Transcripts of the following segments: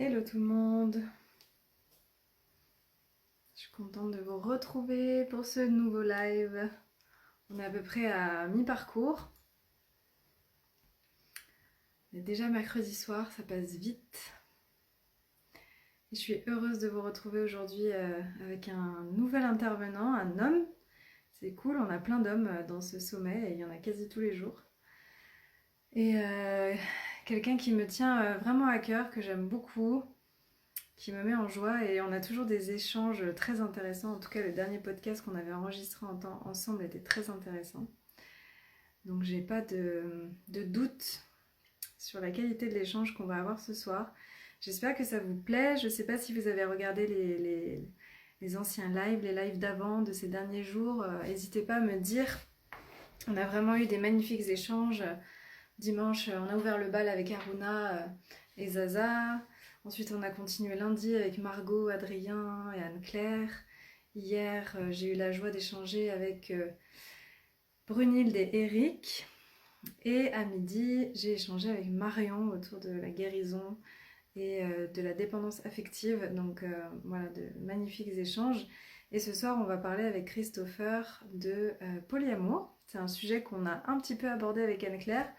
Hello tout le monde, je suis contente de vous retrouver pour ce nouveau live. On est à peu près à mi-parcours. On est déjà mercredi soir, ça passe vite. Et je suis heureuse de vous retrouver aujourd'hui avec un nouvel intervenant, un homme. C'est cool, on a plein d'hommes dans ce sommet et il y en a quasi tous les jours. Et quelqu'un qui me tient vraiment à cœur, que j'aime beaucoup, qui me met en joie et on a toujours des échanges très intéressants. En tout cas, le dernier podcast qu'on avait enregistré ensemble était très intéressant. Donc j'ai pas de doute sur la qualité de l'échange qu'on va avoir ce soir. J'espère que ça vous plaît. Je sais pas si vous avez regardé les anciens lives, les lives d'avant, de ces derniers jours. N'hésitez pas à me dire. On a vraiment eu des magnifiques échanges. Dimanche, on a ouvert le bal avec Aruna et Zaza. Ensuite, on a continué lundi avec Margot, Adrien et Anne-Claire. Hier, j'ai eu la joie d'échanger avec Brunhilde et Eric. Et à midi, j'ai échangé avec Marion autour de la guérison et de la dépendance affective. Donc voilà, de magnifiques échanges. Et ce soir, on va parler avec Christopher de polyamour. C'est un sujet qu'on a un petit peu abordé avec Anne-Claire.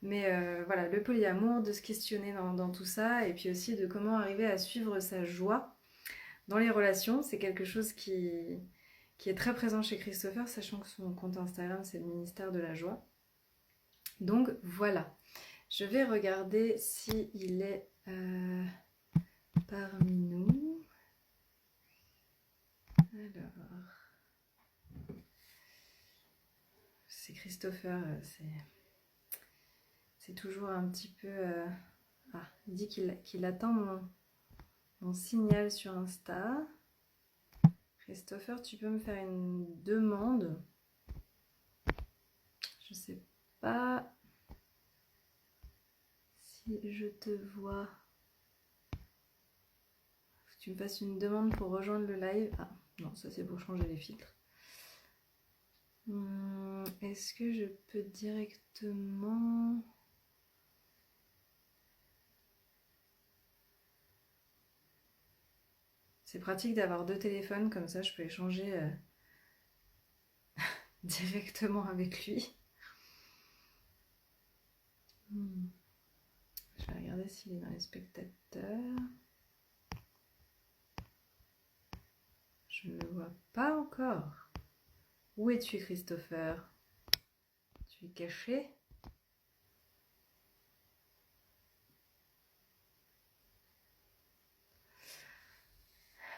Mais voilà, le polyamour, de se questionner dans tout ça, et puis aussi de comment arriver à suivre sa joie dans les relations. C'est quelque chose qui est très présent chez Christopher, sachant que son compte Instagram, c'est le ministère de la joie. Donc voilà, je vais regarder s'il est parmi nous. Alors, c'est Christopher, c'est toujours un petit peu... Ah, il dit qu'il attend mon signal sur Insta. Christopher, tu peux me faire une demande? Je sais pas si je te vois. Faut que tu me fasses une demande pour rejoindre le live. Ah, non, ça c'est pour changer les filtres. Est-ce que je peux directement... C'est pratique d'avoir deux téléphones, comme ça je peux échanger directement avec lui. Je vais regarder s'il est dans les spectateurs. Je ne le vois pas encore. Où es-tu, Christopher? Tu es caché?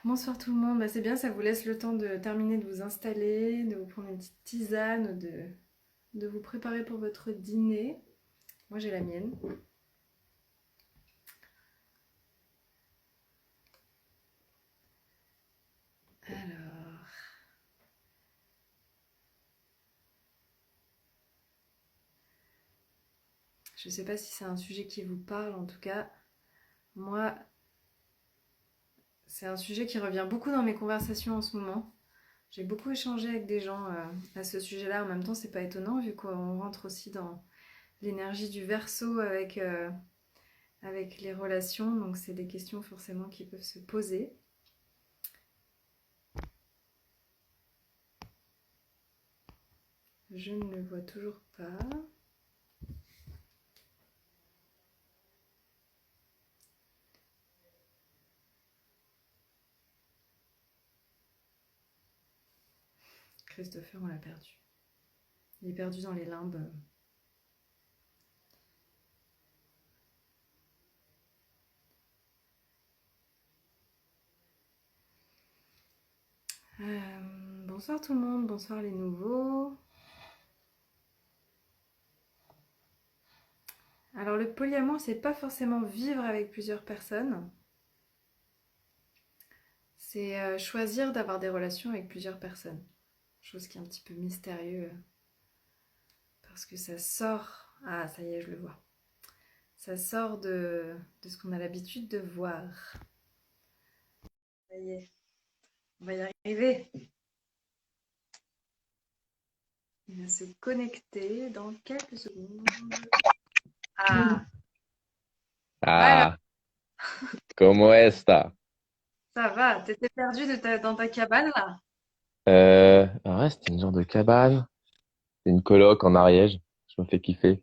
Bonsoir tout le monde, c'est bien, ça vous laisse le temps de terminer de vous installer, de vous prendre une petite tisane, de vous préparer pour votre dîner. Moi j'ai la mienne. Alors, je ne sais pas si c'est un sujet qui vous parle, en tout cas, moi, c'est un sujet qui revient beaucoup dans mes conversations en ce moment. J'ai beaucoup échangé avec des gens à ce sujet-là. En même temps, c'est pas étonnant vu qu'on rentre aussi dans l'énergie du Verseau avec les relations. Donc, c'est des questions forcément qui peuvent se poser. Je ne le vois toujours pas. Christopher, on l'a perdu. Il est perdu dans les limbes. Bonsoir tout le monde, bonsoir les nouveaux. Alors le polyamour, c'est pas forcément vivre avec plusieurs personnes. C'est choisir d'avoir des relations avec plusieurs personnes. Chose qui est un petit peu mystérieux. Parce que ça sort... Ah, ça y est, je le vois. Ça sort de ce qu'on a l'habitude de voir. Ça y est, on va y arriver. Il va se connecter dans quelques secondes. Ah, voilà. Ah, ¿Cómo está? Ça va, t'étais perdu dans ta cabane là? Ouais, c'était une genre de cabane. C'est une coloc en Ariège. Je me fais kiffer.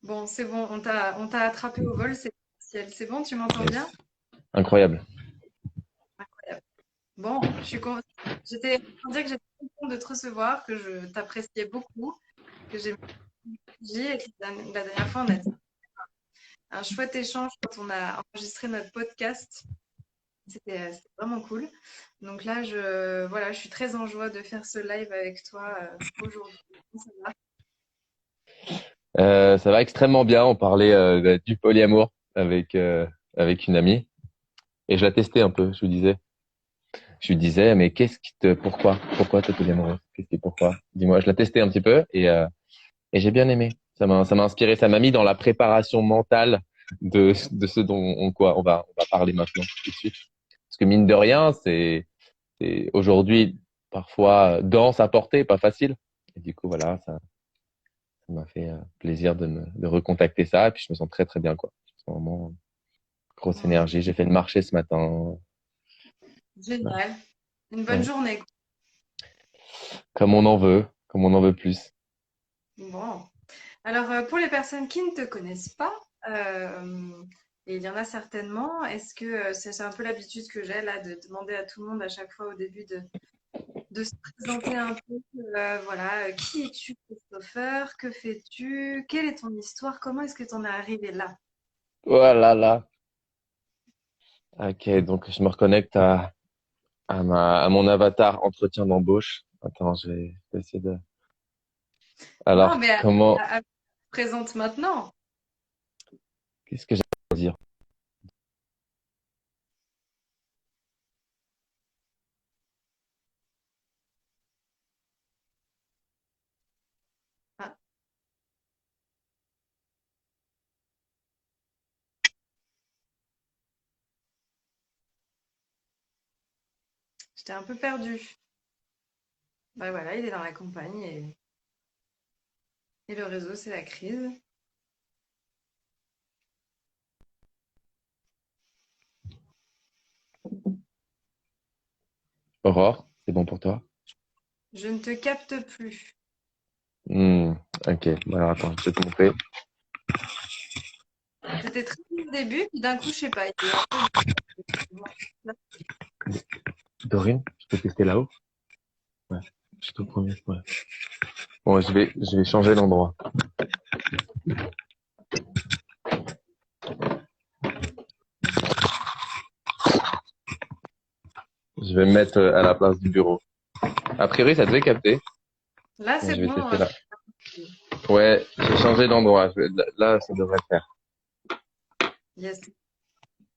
Bon, c'est bon, on t'a attrapé au vol, c'est officiel. C'est bon, tu m'entends bien? Yes. Incroyable. Incroyable. Bon, j'étais en train de dire que j'étais contente de te recevoir, que je t'appréciais beaucoup, que j'aimais et que la dernière fois, on a dit un chouette échange quand on a enregistré notre podcast. C'était vraiment cool. Donc là, voilà, je suis très en joie de faire ce live avec toi aujourd'hui. Ça va. Ça va extrêmement bien. On parlait du polyamour avec une amie et je la testais un peu. Je lui disais, mais pourquoi t'es polyamoureuse? Qu'est-ce qui, pourquoi? Dis-moi. Je la testais un petit peu et j'ai bien aimé. Ça m'a inspiré. Ça m'a mis dans la préparation mentale de ce dont on va parler maintenant tout de suite. Parce que mine de rien, c'est aujourd'hui parfois dense à porter, pas facile. Et du coup, voilà, ça m'a fait plaisir de recontacter ça. Et puis, je me sens très, très bien, quoi. Je sens vraiment grosse Hmm, énergie. J'ai fait le marché ce matin. Ouais. génial. Une bonne Ouais. journée. Comme on en veut plus. Bon. Alors, pour les personnes qui ne te connaissent pas, et il y en a certainement, est-ce que c'est un peu l'habitude que j'ai là de demander à tout le monde à chaque fois au début de se présenter un peu, voilà, qui es-tu, Christopher? Que fais-tu? Quelle est ton histoire? Comment est-ce que tu en es arrivé là? Voilà, là. Ok, donc je me reconnecte à mon avatar entretien d'embauche. Attends, je vais essayer de. Non, Alors, mais présente maintenant. qu'est-ce que j'ai à dire? Ah, j'étais un peu perdue. Bah voilà, il est dans la campagne et le réseau, c'est la crise. Aurore, c'est bon pour toi? Je ne te capte plus. Hmm, ok, bon, alors attends, je vais te montrer. C'était très bien au début, puis d'un coup, je sais pas, il est un peu... Dorine, je peux tester là-haut? Ouais, je suis tout premier. Ouais. Bon, je vais changer l'endroit. Je vais me mettre à la place du bureau. A priori, ça devait capter, Là, mais c'est je vais bon. tester là. Ouais, j'ai changé d'endroit. Là, ça devrait faire. Yes.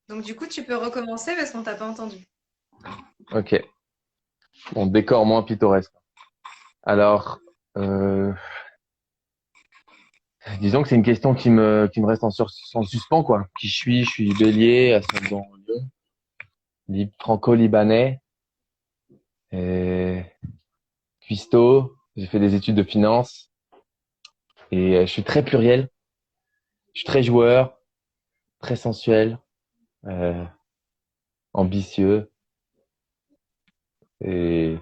Donc, du coup, tu peux recommencer parce qu'on t'a pas entendu. Ok. Bon, décor moins pittoresque. Alors, euh, disons que c'est une question qui me reste en suspens, quoi. Qui je suis? Je suis bélier, ascendant lion, franco-libanais, et cuistot. J'ai fait des études de finance et je suis très pluriel. Je suis très joueur, très sensuel, euh, ambitieux et,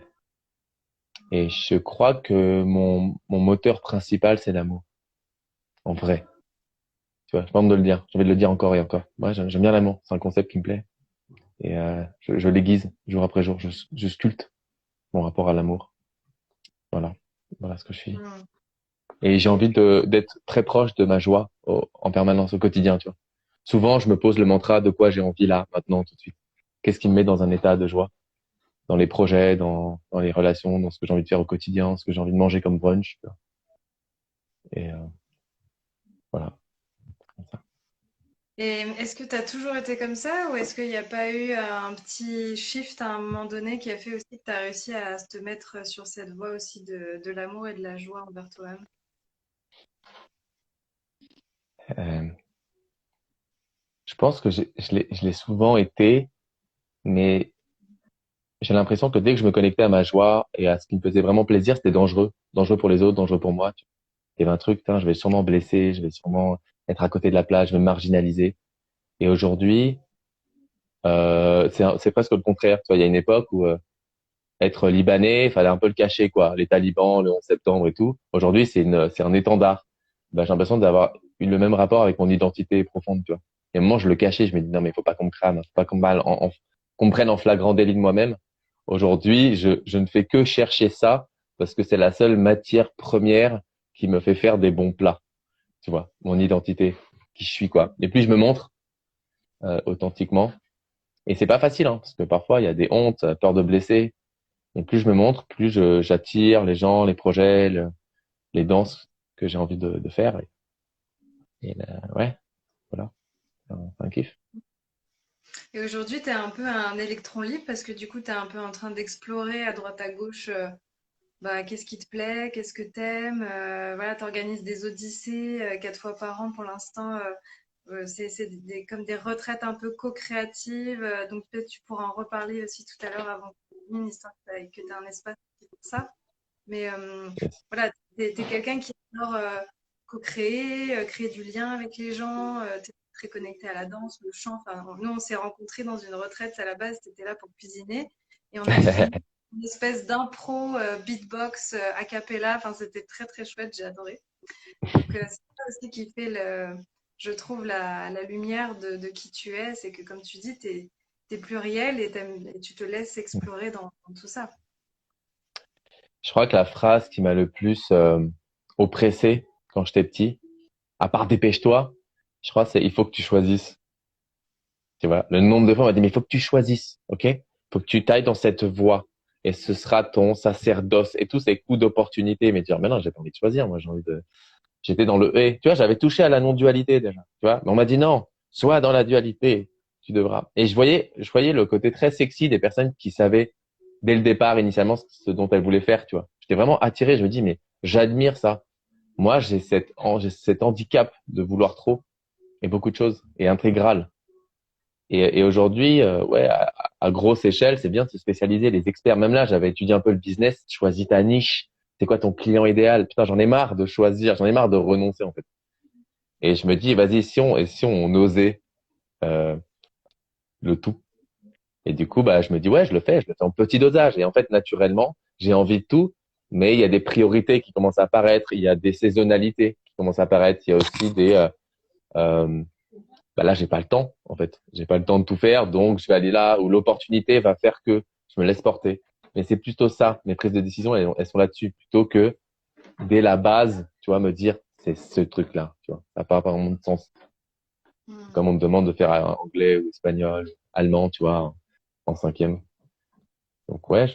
et je crois que mon moteur principal, c'est l'amour. En vrai. Tu vois, je tente de le dire. J'ai envie de le dire encore et encore. Moi, j'aime bien l'amour. C'est un concept qui me plaît. Et je l'aiguise jour après jour. Je sculpte mon rapport à l'amour. Voilà. Voilà ce que je suis. Hmm. Et j'ai envie d'être très proche de ma joie en permanence, au quotidien, tu vois. Souvent, je me pose le mantra de quoi j'ai envie là, maintenant, tout de suite. Qu'est-ce qui me met dans un état de joie? Dans les projets, dans les relations, dans ce que j'ai envie de faire au quotidien, ce que j'ai envie de manger comme brunch, tu vois. Et voilà. Comme ça. Et est-ce que tu as toujours été comme ça ou est-ce qu'il n'y a pas eu un petit shift à un moment donné qui a fait aussi que tu as réussi à te mettre sur cette voie aussi de l'amour et de la joie envers toi-même? Euh, je pense que je l'ai souvent été, mais j'ai l'impression que dès que je me connectais à ma joie et à ce qui me faisait vraiment plaisir, c'était dangereux. Dangereux pour les autres, dangereux pour moi. Il y avait un truc, putain, je vais sûrement blesser, je vais sûrement être à côté de la plage, je vais me marginaliser. Et aujourd'hui, c'est presque le contraire. Tu vois, il y a une époque où être libanais, il fallait un peu le cacher, quoi. Les talibans, le 11 septembre et tout. Aujourd'hui, c'est un étendard. Ben, j'ai l'impression d'avoir eu le même rapport avec mon identité profonde, tu vois. Et à un moment, je le cachais, je me dis, non, mais il faut pas qu'on me crame, faut pas qu'on me prenne en flagrant délit de moi-même. Aujourd'hui, je ne fais que chercher ça parce que c'est la seule matière première qui me fait faire des bons plats, tu vois, mon identité, qui je suis, quoi. Et plus je me montre, authentiquement, et c'est pas facile, hein, parce que parfois, il y a des hontes, peur de blesser, et plus je me montre, plus j'attire les gens, les projets, les danses que j'ai envie de faire. Ouais, voilà, c'est un kiff. Et aujourd'hui, tu es un peu un électron libre parce que du coup, tu es un peu en train d'explorer à droite à gauche bah, qu'est-ce qui te plaît, qu'est-ce que t'aimes. Voilà, tu organises des odyssées 4 fois par an pour l'instant. C'est comme des retraites un peu co-créatives. Donc peut-être tu pourras en reparler aussi tout à l'heure avant une histoire que tu aies un espace pour ça. Mais Yes. voilà, tu es quelqu'un qui adore co-créer, créer du lien avec les gens. Tu es très connecté à la danse, le chant. Enfin, nous, on s'est rencontrés dans une retraite à la base. Tu étais là pour cuisiner. Et on a fini une espèce d'impro, beatbox, a cappella. Enfin, c'était très, très chouette. J'ai adoré. Donc, c'est ça aussi qui fait, je trouve, la lumière de qui tu es. C'est que, comme tu dis, tu es pluriel et tu te laisses explorer dans tout ça. Je crois que la phrase qui m'a le plus oppressé quand j'étais petit, à part dépêche-toi, je crois c'est il faut que tu choisisses. Tu vois, le nombre de fois on m'a dit mais il faut que tu choisisses, ok? Il faut que tu t'ailles dans cette voie et ce sera ton sacerdoce et tous ces coups d'opportunité. Mais dire mais non, j'ai pas envie de choisir, moi j'ai envie de. J'étais dans le et. Tu vois, j'avais touché à la non-dualité déjà. Tu vois, mais on m'a dit non, sois dans la dualité, tu devras. Et je voyais le côté très sexy des personnes qui savaient dès le départ initialement ce dont elles voulaient faire. Tu vois, j'étais vraiment attiré. Je me dis mais j'admire ça. Moi, j'ai cet handicap de vouloir trop et beaucoup de choses et intégral. Et aujourd'hui, ouais, à grosse échelle, c'est bien de se spécialiser. Les experts, même là, j'avais étudié un peu le business. Choisis ta niche. C'est quoi ton client idéal? Putain, j'en ai marre de choisir. J'en ai marre de renoncer en fait. Et je me dis, vas-y, si on osait euh, le tout. Et du coup, bah, je me dis, ouais, je le fais en petit dosage. Et en fait, naturellement, j'ai envie de tout, mais il y a des priorités qui commencent à apparaître. Il y a des saisonnalités qui commencent à apparaître. Il y a aussi euh, bah là, j'ai pas le temps, en fait. J'ai pas le temps de tout faire, donc je vais aller là où l'opportunité va faire que je me laisse porter. Mais c'est plutôt ça. Mes prises de décision, elles sont là-dessus, plutôt que dès la base, tu vois, me dire, c'est ce truc-là, tu vois. Ça n'a pas vraiment de sens. Hmm. Comme on me demande de faire anglais ou espagnol, allemand, tu vois, en cinquième. Donc ouais,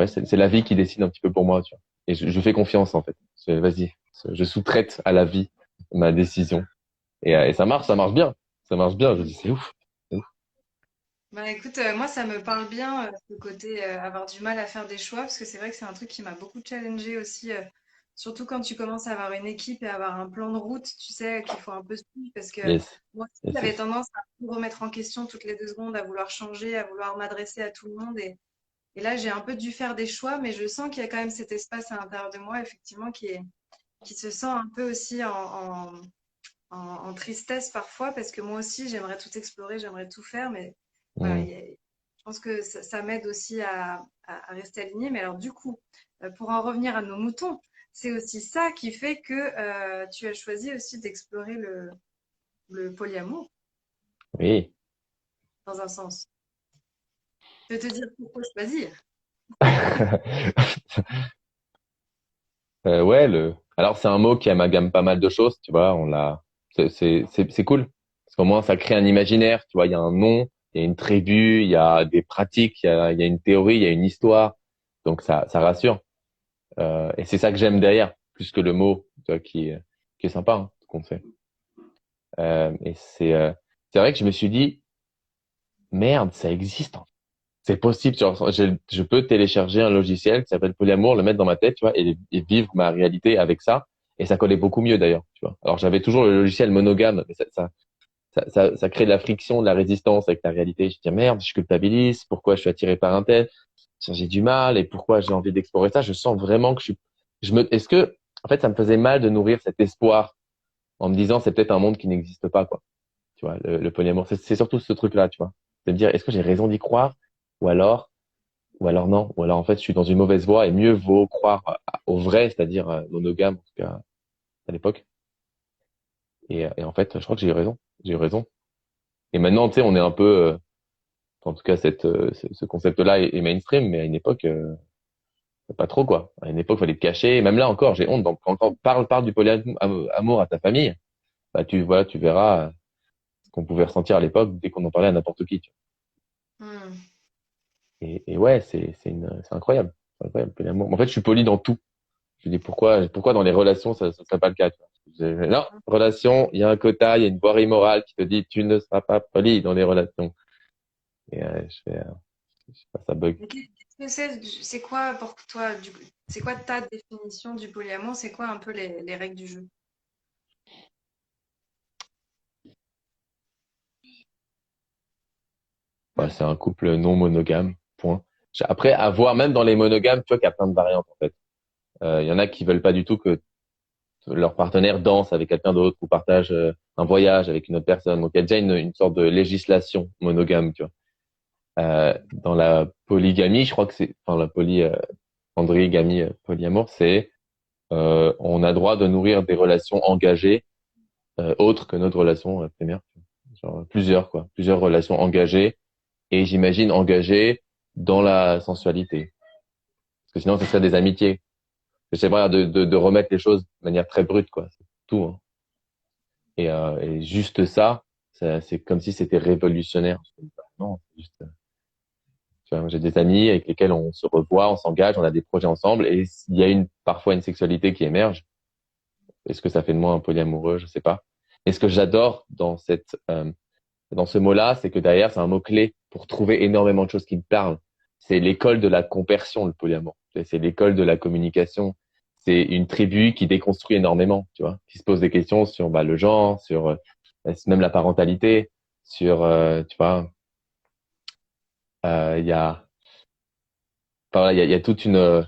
c'est la vie qui décide un petit peu pour moi, tu vois. Et je fais confiance, en fait. Vas-y, je sous-traite à la vie ma décision. Et ça marche bien. Ça marche bien. Je dis, c'est ouf. C'est ouf. Bah écoute, moi ça me parle bien ce côté avoir du mal à faire des choix parce que c'est vrai que c'est un truc qui m'a beaucoup challengé aussi, surtout quand tu commences à avoir une équipe et avoir un plan de route, tu sais, qu'il faut un peu suivre parce que Yes. moi aussi Yes, j'avais yes. tendance à tout remettre en question toutes les 2 secondes, à vouloir changer, à vouloir m'adresser à tout le monde et là j'ai un peu dû faire des choix, mais je sens qu'il y a quand même cet espace à l'intérieur de moi effectivement qui se sent un peu aussi en tristesse parfois parce que moi aussi j'aimerais tout explorer, j'aimerais tout faire, mais voilà, Mm. je pense que ça m'aide aussi à rester aligné. Mais alors du coup, pour en revenir à nos moutons, c'est aussi ça qui fait que tu as choisi aussi d'explorer le polyamour Oui. dans un sens. Je vais te dire pourquoi choisir. Ouais, alors c'est un mot qui amalgame pas mal de choses, tu vois, c'est cool. Parce qu'au moins ça crée un imaginaire, tu vois, il y a un nom, il y a une tribu, il y a des pratiques, il y a une théorie, il y a une histoire. Donc ça rassure. Et c'est ça que j'aime derrière, plus que le mot, tu vois, qui est sympa, hein, ce qu'on fait. Et c'est vrai que je me suis dit, merde, ça existe. C'est possible, genre, je peux télécharger un logiciel qui s'appelle Polyamour, le mettre dans ma tête, tu vois, et vivre ma réalité avec ça. Et ça collait beaucoup mieux d'ailleurs, tu vois. Alors j'avais toujours le logiciel monogame, mais ça crée de la friction, de la résistance avec la réalité. Je dis merde, je culpabilise, pourquoi je suis attiré par un tel, j'ai du mal, et pourquoi j'ai envie d'explorer ça. Je sens vraiment que est-ce que, en fait, ça me faisait mal de nourrir cet espoir en me disant c'est peut-être un monde qui n'existe pas, quoi. tu vois, le polyamour. C'est surtout ce truc-là, tu vois. De me dire, est-ce que j'ai raison d'y croire ou alors, ou alors non, ou alors en fait, je suis dans une mauvaise voie et mieux vaut croire au vrai, c'est-à-dire monogame, en tout cas à l'époque. Et en fait, je crois que j'ai eu raison. J'ai eu raison. Et maintenant, tu sais, on est un peu, en tout cas, ce concept-là est mainstream, mais à une époque, pas trop, quoi. À une époque, il fallait te cacher. Et même là encore, j'ai honte. Donc, quand on parle du polyamour à ta famille, bah, voilà, tu verras ce qu'on pouvait ressentir à l'époque dès qu'on en parlait à n'importe qui, tu Hmm. vois. Et ouais, c'est incroyable. C'est incroyable, le polyamour. En fait, je suis poli dans tout. Je me dis, pourquoi dans les relations, ça serait pas le cas, tu vois. Non, relation, il y a un quota, il y a une voie morale qui te dit, tu ne seras pas poli dans les relations. Et je sais pas, ça bug. Mais qu'est-ce que c'est quoi pour toi, c'est quoi ta définition du polyamour? C'est quoi un peu les règles du jeu? Bah, Hmm. c'est un couple non monogame, point. Après, à voir, même dans les monogames, tu vois qu'il y a plein de variantes, en fait. Il y en a qui veulent pas du tout que leur partenaire danse avec quelqu'un d'autre ou partage un voyage avec une autre personne. Donc, il y a déjà une sorte de législation monogame, tu vois. Dans la polygamie, je crois que enfin, la androgamie, polyamour, c'est, on a droit de nourrir des relations engagées, autres que notre relation primaire. Genre, plusieurs, quoi. Plusieurs relations engagées. Et j'imagine engagées dans la sensualité. Parce que sinon, ce serait des amitiés. Je sais pas, de remettre les choses de manière très brute, quoi. C'est tout, hein. Et juste ça, c'est comme si c'était révolutionnaire. Non, c'est juste, tu vois, j'ai des amis avec lesquels on se revoit, on s'engage, on a des projets ensemble, et il y a parfois une sexualité qui émerge. Est-ce que ça fait de moi un polyamoureux? Je sais pas. Et ce que j'adore dans ce mot-là, c'est que derrière, c'est un mot-clé pour trouver énormément de choses qui me parlent. C'est l'école de la compersion, le polyamour. C'est l'école de la communication. C'est une tribu qui déconstruit énormément, tu vois, qui se pose des questions sur bah, le genre, sur même la parentalité, sur, tu vois, il y a, enfin, voilà, il y a toute une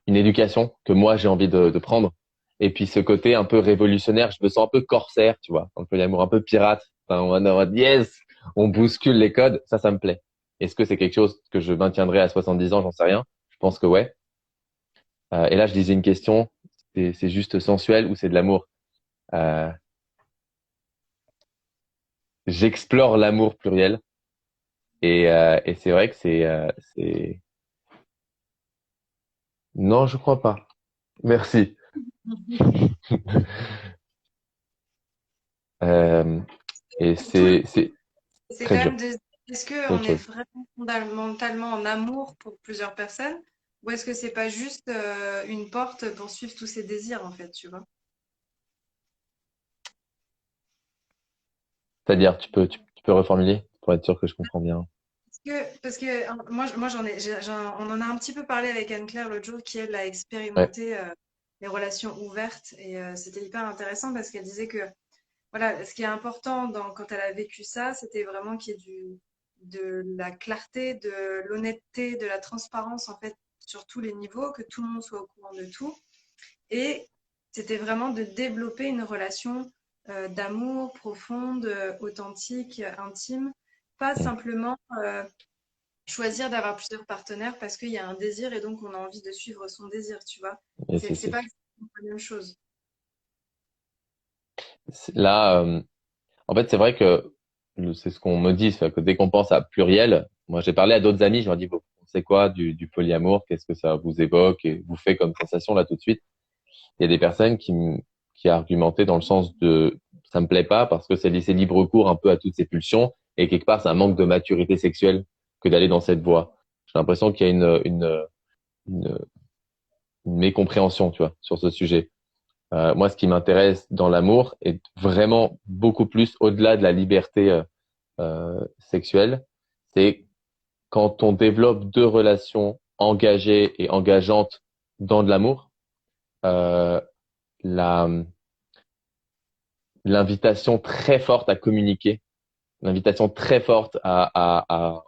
éducation que moi j'ai envie de prendre. Et puis ce côté un peu révolutionnaire, je me sens un peu corsaire, tu vois, un polyamour un peu pirate. Enfin, on va dire, yes, on bouscule les codes, ça me plaît. Est-ce que c'est quelque chose que je maintiendrai à 70 ans? J'en sais rien. Je pense que ouais. Et là, je disais une question, c'est juste sensuel ou c'est de l'amour? Euh, J'explore l'amour pluriel et c'est vrai que c'est... Non, je crois pas. Merci. Euh, et Tout le c'est C'est très quand dur. même de est-ce C'est qu'on autre est chose. vraiment fondamentalement en amour pour plusieurs personnes ou est-ce que c'est pas juste une porte pour suivre tous ses désirs en fait, tu vois? C'est-à-dire, tu peux reformuler pour être sûr que je comprends bien. Parce que moi on en a un petit peu parlé avec Anne-Claire l'autre jour qui elle a Ouais, expérimenté les relations ouvertes et c'était hyper intéressant parce qu'elle disait que voilà, ce qui est important quand elle a vécu ça, c'était vraiment qu'il y ait de la clarté, de l'honnêteté, de la transparence en fait sur tous les niveaux, que tout le monde soit au courant de tout. Et c'était vraiment de développer une relation d'amour profonde, authentique, intime, pas mm, simplement choisir d'avoir plusieurs partenaires parce qu'il y a un désir et donc on a envie de suivre son désir, tu vois. et C'est pas exactement la même chose. là, en fait, c'est vrai que c'est ce qu'on me dit, c'est que dès qu'on pense à pluriel, moi j'ai parlé à d'autres amis, je leur dis, bon, c'est quoi du polyamour? Qu'est-ce que ça vous évoque et vous fait comme sensation là tout de suite? Il y a des personnes qui argumentaient dans le sens de, ça me plaît pas parce que c'est laisser libre cours un peu à toutes ces pulsions et quelque part c'est un manque de maturité sexuelle que d'aller dans cette voie. J'ai l'impression qu'il y a une, une mécompréhension, tu vois, sur ce sujet. Moi, ce qui m'intéresse dans l'amour est vraiment beaucoup plus au-delà de la liberté sexuelle. C'est quand on développe deux relations engagées et engageantes dans de l'amour, euh, la, l'invitation très forte à communiquer, l'invitation très forte à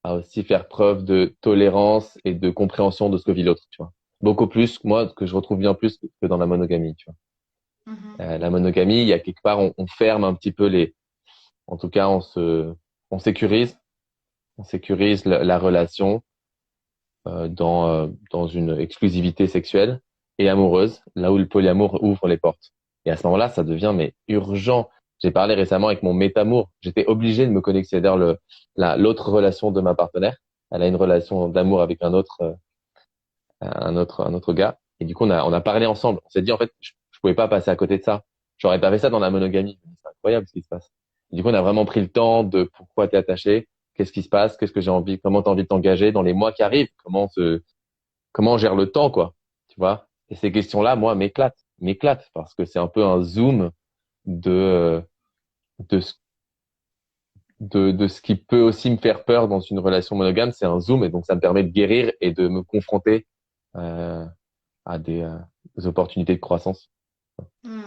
aussi faire preuve de tolérance et de compréhension de ce que vit l'autre, tu vois. Beaucoup plus, moi, que je retrouve bien plus que dans la monogamie, tu vois. Mhm. La monogamie, il y a quelque part, on ferme un petit peu En tout cas, on sécurise, on sécurise la relation dans une exclusivité sexuelle et amoureuse, là où le polyamour ouvre les portes. Et à ce moment-là, ça devient mais urgent. J'ai parlé récemment avec mon métamour. J'étais obligé de me connecter. C'est-à-dire l'autre relation de ma partenaire. Elle a une relation d'amour avec un autre gars. Et du coup, on a parlé ensemble. On s'est dit, en fait, je pouvais pas passer à côté de ça. J'aurais pas fait ça dans la monogamie. C'est incroyable ce qui se passe. Et du coup, on a vraiment pris le temps de pourquoi t'es attaché, qu'est-ce qui se passe, qu'est-ce que j'ai envie, comment t'as envie de t'engager dans les mois qui arrivent, comment on gère le temps, quoi. Tu vois? Et ces questions-là, moi, m'éclatent parce que c'est un peu un zoom de, euh, de, ce- de ce qui peut aussi me faire peur dans une relation monogame. C'est un zoom et donc ça me permet de guérir et de me confronter, euh, à des opportunités de croissance. Hmm.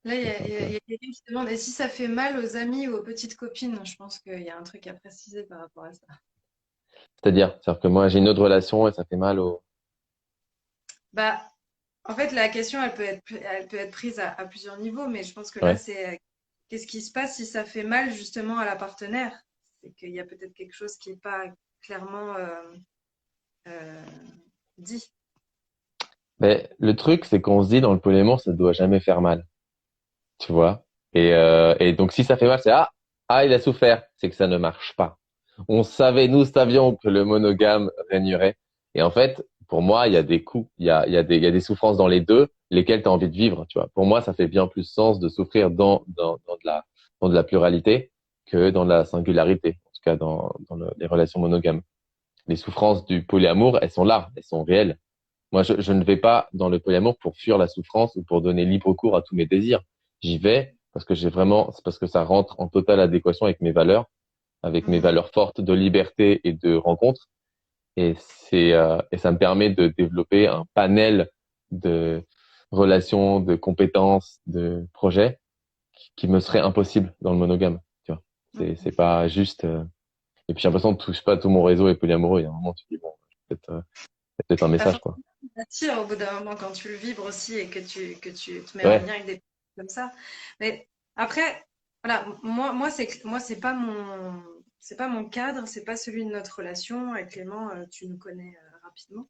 Là, C'est un peu... il y a quelqu'un qui demande, et si ça fait mal aux amis ou aux petites copines? Je pense qu'il y a un truc à préciser par rapport à ça. C'est-à-dire que moi, j'ai une autre relation et ça fait mal au... Bah, en fait, la question, elle peut être prise à plusieurs niveaux, mais je pense que là, Ouais. c'est qu'est-ce qui se passe si ça fait mal justement à la partenaire? C'est qu'il y a peut-être quelque chose qui n'est pas clairement euh, dit. Mais le truc, c'est qu'on se dit dans le polyamour, ça doit jamais faire mal. Tu vois? Et donc, si ça fait mal, c'est il a souffert. C'est que ça ne marche pas. Nous savions que le monogame régnerait. Et en fait, pour moi, il y a des coups, il y a des souffrances dans les deux, lesquelles tu as envie de vivre, tu vois. Pour moi, ça fait bien plus sens de souffrir dans de la pluralité que dans la singularité. En tout cas, les relations monogames. Les souffrances du polyamour, elles sont là, elles sont réelles. Moi, je ne vais pas dans le polyamour pour fuir la souffrance ou pour donner libre cours à tous mes désirs. J'y vais parce que c'est parce que ça rentre en totale adéquation avec mes Mhm. valeurs fortes de liberté et de rencontre. Et ça me permet de développer un panel de relations, de compétences, de projets qui me seraient impossibles dans le monogame. Tu vois, c'est pas juste. Et puis j'ai l'impression que touche pas tout mon réseau est polyamoureux. Il y a un moment, tu te dis bon, c'est peut-être un Bah, message quoi. forcément, ça attire au bout d'un moment quand tu le vibres aussi et que tu te mets en Ouais, lien avec des personnes comme ça. Mais après, voilà, moi, c'est pas mon cadre, c'est pas celui de notre relation. Avec Clément, tu nous connais rapidement.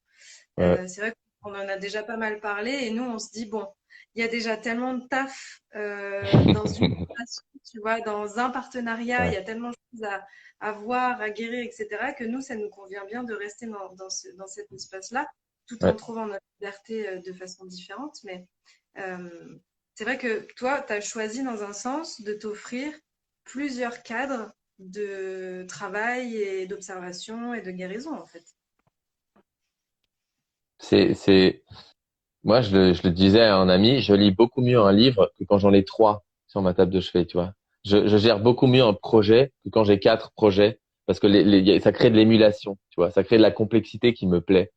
ouais, C'est vrai qu'on en a déjà pas mal parlé et nous, on se dit, bon, il y a déjà tellement de taf dans une relation, tu vois, dans un partenariat, il y ouais, a tellement de choses à voir, à guérir, etc., que nous, ça nous convient bien de rester dans cet espace-là, tout en ouais. trouvant notre liberté de façon différente. Mais euh, c'est vrai que toi, tu as choisi dans un sens de t'offrir plusieurs cadres de travail et d'observation et de guérison, en fait. C'est, Moi, je le disais à un ami, je lis beaucoup mieux un livre que quand j'en ai trois sur ma table de chevet, tu vois. Je gère beaucoup mieux un projet que quand j'ai quatre projets, parce que ça crée de l'émulation, tu vois. Ça crée de la complexité qui me plaît.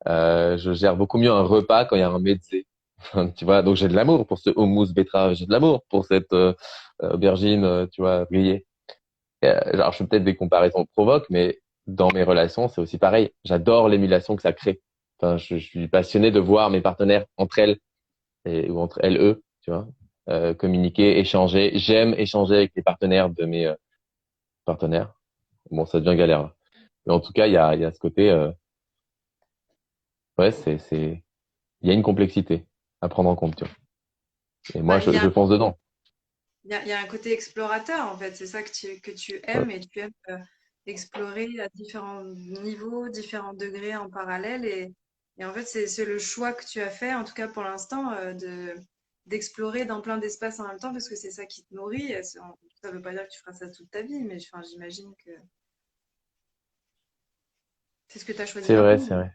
Je gère beaucoup mieux un repas quand il y a un mezze, tu vois. Donc j'ai de l'amour pour ce houmous betterave, j'ai de l'amour pour cette aubergine, tu vois, grillée. Alors je fais peut-être des comparaisons provoques, mais dans mes relations, c'est aussi pareil. J'adore l'émulation que ça crée. Enfin, je suis passionné de voir mes partenaires entre elles ou entre elles, eux, tu vois, communiquer, échanger. J'aime échanger avec les partenaires de mes partenaires. Bon, ça devient galère, là. Mais en tout cas, il y a ce côté, ouais, il y a une complexité à prendre en compte, tu vois. Et moi, Bah, il y je a fonce dedans. il y a un côté explorateur, en fait. C'est ça que tu Ouais, aimes et tu aimes explorer à différents niveaux, différents degrés en parallèle. Et en fait, c'est le choix que tu as fait, en tout cas pour l'instant, d'explorer dans plein d'espaces en même temps parce que c'est ça qui te nourrit. Ça ne veut pas dire que tu feras ça toute ta vie, mais enfin, j'imagine que c'est ce que tu as choisi c'est dans vrai, la c'est vie. vrai.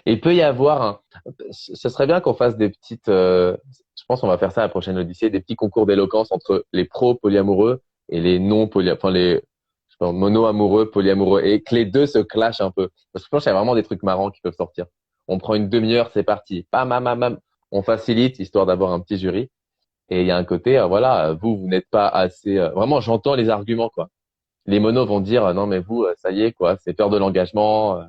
Et il peut y avoir ce serait bien qu'on fasse des petites, je pense qu'on va faire ça à la prochaine Odyssée, des petits concours d'éloquence entre les pros polyamoureux et les non polyamoureux, enfin je sais pas, mono-amoureux, polyamoureux, et que les deux se clashent un peu. Parce que je pense qu'il y a vraiment des trucs marrants qui peuvent sortir. On prend une demi-heure, c'est parti. Bam, bam, bam, bam. On facilite, histoire d'avoir un petit jury. Et il y a un côté, voilà, vous n'êtes pas assez, vraiment, j'entends les arguments, quoi. Les monos vont dire, non, mais vous, ça y est, quoi, c'est peur de l'engagement,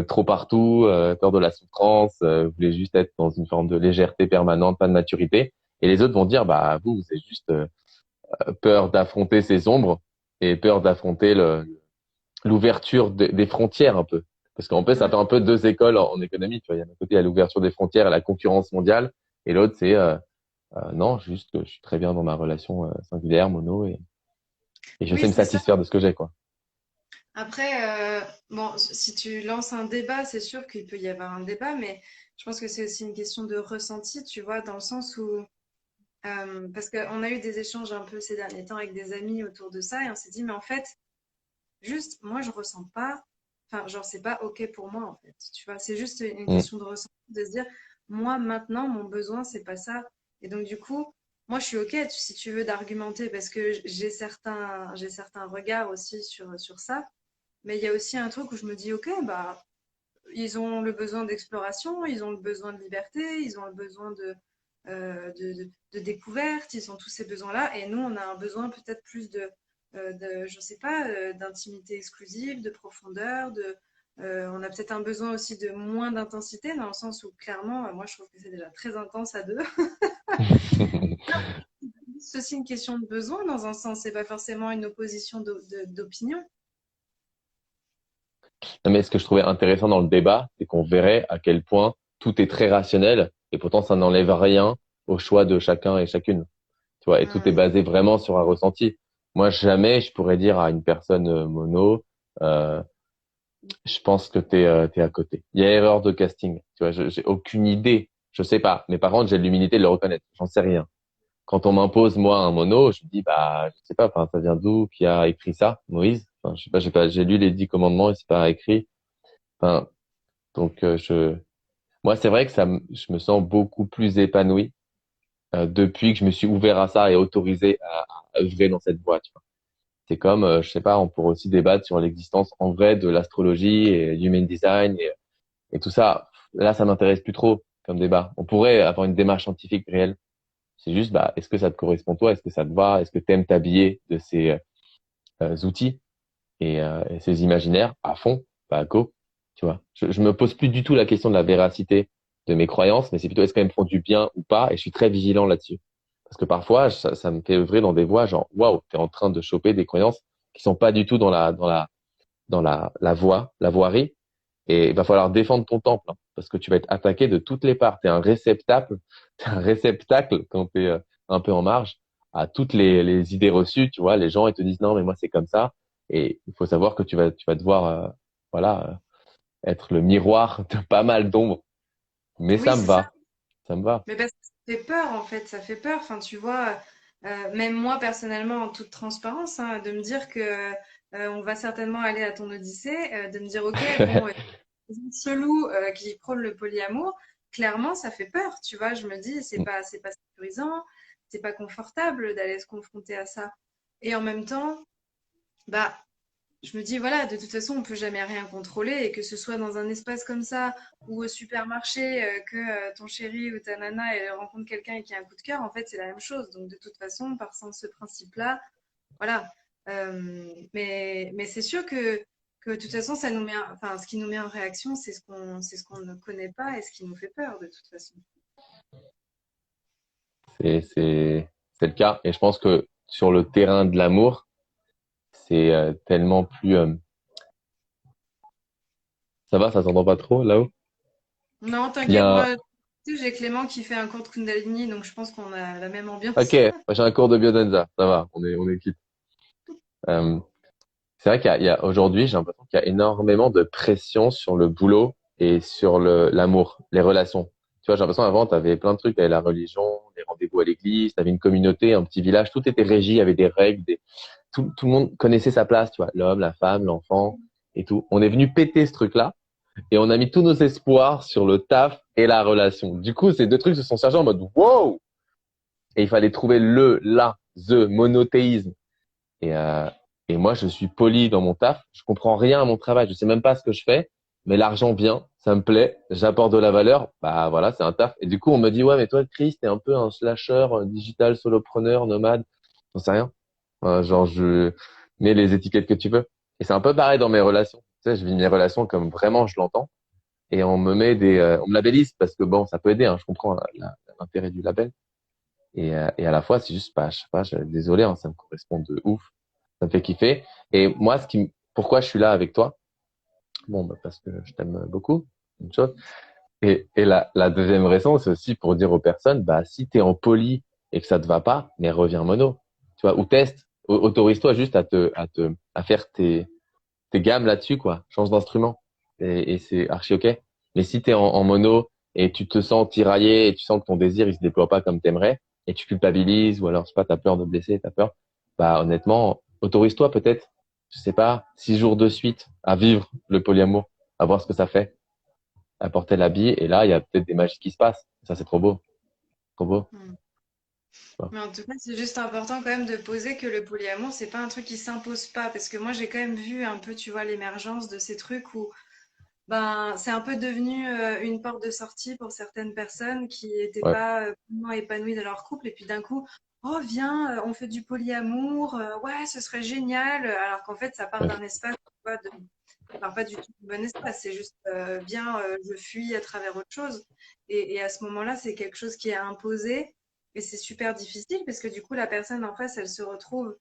trop partout, peur de la souffrance, vous voulez juste être dans une forme de légèreté permanente, pas de maturité. Et les autres vont dire, bah vous, c'est juste peur d'affronter ses ombres et peur d'affronter l'ouverture des frontières un peu. Parce qu'en fait, ça fait un peu deux écoles en économie. Tu vois, il y a d'un côté, il y a l'ouverture des frontières et la concurrence mondiale, et l'autre, c'est non, juste que je suis très bien dans ma relation singulière, mono, et je sais Oui, me c'est ça. satisfaire de ce que j'ai, quoi. Après, bon, si tu lances un débat, c'est sûr qu'il peut y avoir un débat, mais je pense que c'est aussi une question de ressenti, tu vois, dans le sens où, parce qu'on a eu des échanges un peu ces derniers temps avec des amis autour de ça, et on s'est dit, mais en fait, juste, moi, je ressens pas, enfin, genre, c'est pas OK pour moi, en fait, tu vois, c'est juste une Mm. question de ressenti, de se dire, moi, maintenant, mon besoin, c'est pas ça. Et donc, du coup, moi, je suis OK, si tu veux, d'argumenter, parce que j'ai certains regards aussi sur ça. Mais il y a aussi un truc où je me dis, ok, bah, ils ont le besoin d'exploration, ils ont le besoin de liberté, ils ont le besoin de découverte, ils ont tous ces besoins-là. Et nous, on a un besoin peut-être plus je sais pas, d'intimité exclusive, de profondeur, on a peut-être un besoin aussi de moins d'intensité, dans le sens où clairement, moi, je trouve que c'est déjà très intense à deux. C'est aussi une question de besoin, dans un sens, c'est pas forcément une opposition d'opinion. Non, mais ce que je trouvais intéressant dans le débat, c'est qu'on verrait à quel point tout est très rationnel, et pourtant ça n'enlève rien au choix de chacun et chacune. Tu vois, et tout est Ouais. basé vraiment sur un ressenti. Moi, jamais je pourrais dire à une personne mono, euh, je pense que t'es à côté. Il y a erreur de casting. Tu vois, j'ai aucune idée. Je sais pas. Mais par contre, j'ai l'humilité de le reconnaître. J'en sais rien. Quand on m'impose, moi, un mono, je me dis, bah, je sais pas, enfin, ça vient d'où? Qui a écrit ça? Moïse? Enfin, je sais pas, j'ai lu les 10 commandements et c'est pas écrit. Enfin, donc, moi, c'est vrai que je me sens beaucoup plus épanoui, depuis que je me suis ouvert à ça et autorisé à œuvrer dans cette voie, tu vois. C'est comme, je sais pas, on pourrait aussi débattre sur l'existence en vrai de l'astrologie et human design et tout ça. Là, ça m'intéresse plus trop comme débat. On pourrait avoir une démarche scientifique réelle. C'est juste, bah, est-ce que ça te correspond toi? Est-ce que ça te va? Est-ce que t'aimes t'habiller de ces outils et ces imaginaires à fond? Bah, go, tu vois. Je me pose plus du tout la question de la véracité de mes croyances, mais c'est plutôt est-ce qu'elles me font du bien ou pas? Et je suis très vigilant là-dessus. Parce que parfois, ça me fait œuvrer dans des voies genre, waouh, t'es en train de choper des croyances qui sont pas du tout dans la voie, la voirie. Et il va falloir défendre ton temple, hein, parce que tu vas être attaqué de toutes les parts. T'es un réceptacle quand t'es un peu en marge à toutes les idées reçues, tu vois. Les gens, ils te disent non, mais moi, c'est comme ça. Et il faut savoir que tu vas devoir, voilà, être le miroir de pas mal d'ombres. Mais Oui, ça me c'est ça. va. Ça me va. Mais parce que ça fait peur, en fait, ça fait peur. Enfin, tu vois, même moi, personnellement, en toute transparence, hein, de me dire que on va certainement aller à ton Odyssée, de me dire, ok, bon, chelou qui prône le polyamour, clairement, ça fait peur, tu vois. Je me dis, c'est pas sécurisant, c'est pas confortable d'aller se confronter à ça. Et en même temps, bah, je me dis, voilà, de toute façon, on peut jamais rien contrôler et que ce soit dans un espace comme ça ou au supermarché, que ton chéri ou ta nana elle rencontre quelqu'un et qui a un coup de cœur, en fait, c'est la même chose. Donc, de toute façon, partant de ce principe-là, voilà. Mais c'est sûr que de toute façon, enfin, ce qui nous met en réaction, c'est ce qu'on ne connaît pas et ce qui nous fait peur, de toute façon. C'est le cas. Et je pense que sur le terrain de l'amour, c'est tellement plus. Ça va, ça s'entend pas trop là-haut? Non, Il y t'inquiète, a un... moi, tu sais, j'ai Clément qui fait un cours de Kundalini, donc je pense qu'on a la même Ok, ambiance. j'ai un cours de biodanza. Ça va, on est équipe. Euh, c'est vrai aujourd'hui, j'ai l'impression qu'il y a énormément de pression sur le boulot et sur l'amour, les relations. Tu vois, j'ai l'impression avant, tu avais plein de trucs, t'avais la religion, les rendez-vous à l'église, tu avais une communauté, un petit village, tout était régi, il y avait des règles, tout le monde connaissait sa place, tu vois, l'homme, la femme, l'enfant et tout. On est venu péter ce truc-là et on a mis tous nos espoirs sur le taf et la relation. Du coup, ces deux trucs se sont chargés en mode wow! Et il fallait trouver the monothéisme. Et, euh, et moi, je suis poli dans mon taf. Je comprends rien à mon travail. Je sais même pas ce que je fais, mais l'argent vient, ça me plaît, j'apporte de la valeur. Bah voilà, c'est un taf. Et du coup, on me dit, ouais, mais toi, Chris, t'es un peu un slasher, un digital solopreneur, nomade. J'en sais rien. Genre, je mets les étiquettes que tu veux. Et c'est un peu pareil dans mes relations. Tu sais, je vis mes relations comme vraiment je l'entends. Et on me met on me labellise parce que bon, ça peut aider, hein, je comprends l'intérêt du label. Et à la fois, c'est juste pas, je sais pas, désolé, hein, ça me correspond de ouf. Ça me fait kiffer. Et moi, pourquoi je suis là avec toi? Bon, bah, parce que je t'aime beaucoup. Une chose. Et la deuxième raison, c'est aussi pour dire aux personnes, bah, si t'es en poly et que ça te va pas, mais reviens mono. Tu vois, ou teste. Autorise-toi juste à faire tes gammes là-dessus, quoi. Change d'instrument. Et c'est archi ok. Mais si t'es en mono et tu te sens tiraillé et tu sens que ton désir, il se déploie pas comme t'aimerais et tu culpabilises ou alors, je sais pas, t'as peur de blesser, t'as peur, bah, honnêtement, autorise-toi peut-être, je sais pas, 6 jours de suite à vivre le polyamour, à voir ce que ça fait, à porter l'habit et là, il y a peut-être des magies qui se passent. Ça, c'est trop beau. Trop beau. Mm. Tu vois. Mais en tout cas, c'est juste important quand même de poser que le polyamour, c'est pas un truc qui s'impose pas. Parce que moi, j'ai quand même vu un peu, tu vois, l'émergence de ces trucs où ben, c'est un peu devenu une porte de sortie pour certaines personnes qui n'étaient Ouais, pas pleinement épanouies dans leur couple. Et puis d'un coup, oh, viens, on fait du polyamour, ouais, ce serait génial. Alors qu'en fait, ça part ouais. d'un espace, tu vois, ça part pas du tout du bon espace. C'est juste, viens, je fuis à travers autre chose. Et à ce moment-là, c'est quelque chose qui est imposé. Et c'est super difficile parce que du coup, la personne en face, elle se retrouve,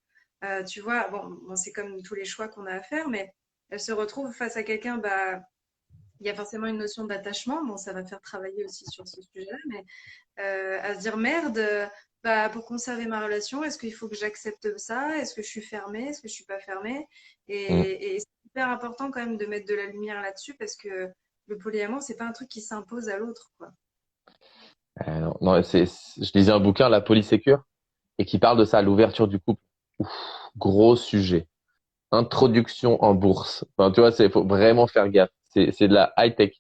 tu vois, bon, c'est comme tous les choix qu'on a à faire, mais elle se retrouve face à quelqu'un, bah, il y a forcément une notion d'attachement. Bon, ça va faire travailler aussi sur ce sujet-là, mais à se dire merde, bah, pour conserver ma relation, est-ce qu'il faut que j'accepte ça? Est-ce que je suis fermée? Est-ce que je suis pas fermée? Mm. Et c'est hyper important quand même de mettre de la lumière là-dessus parce que le polyamour, c'est pas un truc qui s'impose à l'autre, quoi. Non, non, je lisais un bouquin, La Polysécure, et qui parle de ça, l'ouverture du couple. Ouf, gros sujet. Introduction en bourse. Enfin, tu vois, faut vraiment faire gaffe. C'est de la high tech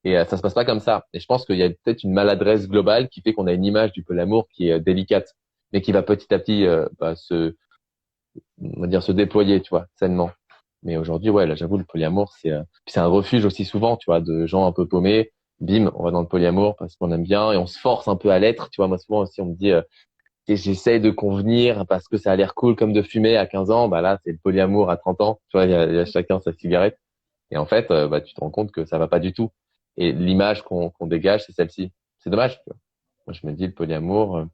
et ça se passe pas comme ça. Et je pense qu'il y a peut-être une maladresse globale qui fait qu'on a une image du polyamour qui est délicate, mais qui va petit à petit on va dire se déployer, tu vois, sainement. Mais aujourd'hui, ouais, là, j'avoue, le polyamour, puis c'est un refuge aussi souvent, tu vois, de gens un peu paumés. Bim, on va dans le polyamour parce qu'on aime bien et on se force un peu à l'être. Tu vois, moi souvent aussi, on me dit, et j'essaye de convenir parce que ça a l'air cool comme de fumer à 15 ans. Bah là, c'est le polyamour à 30 ans. Tu vois, il y a chacun sa cigarette. Et en fait, bah, tu te rends compte que ça va pas du tout. Et l'image qu'on dégage, c'est celle-ci. C'est dommage. Tu vois. Moi, je me dis, le polyamour,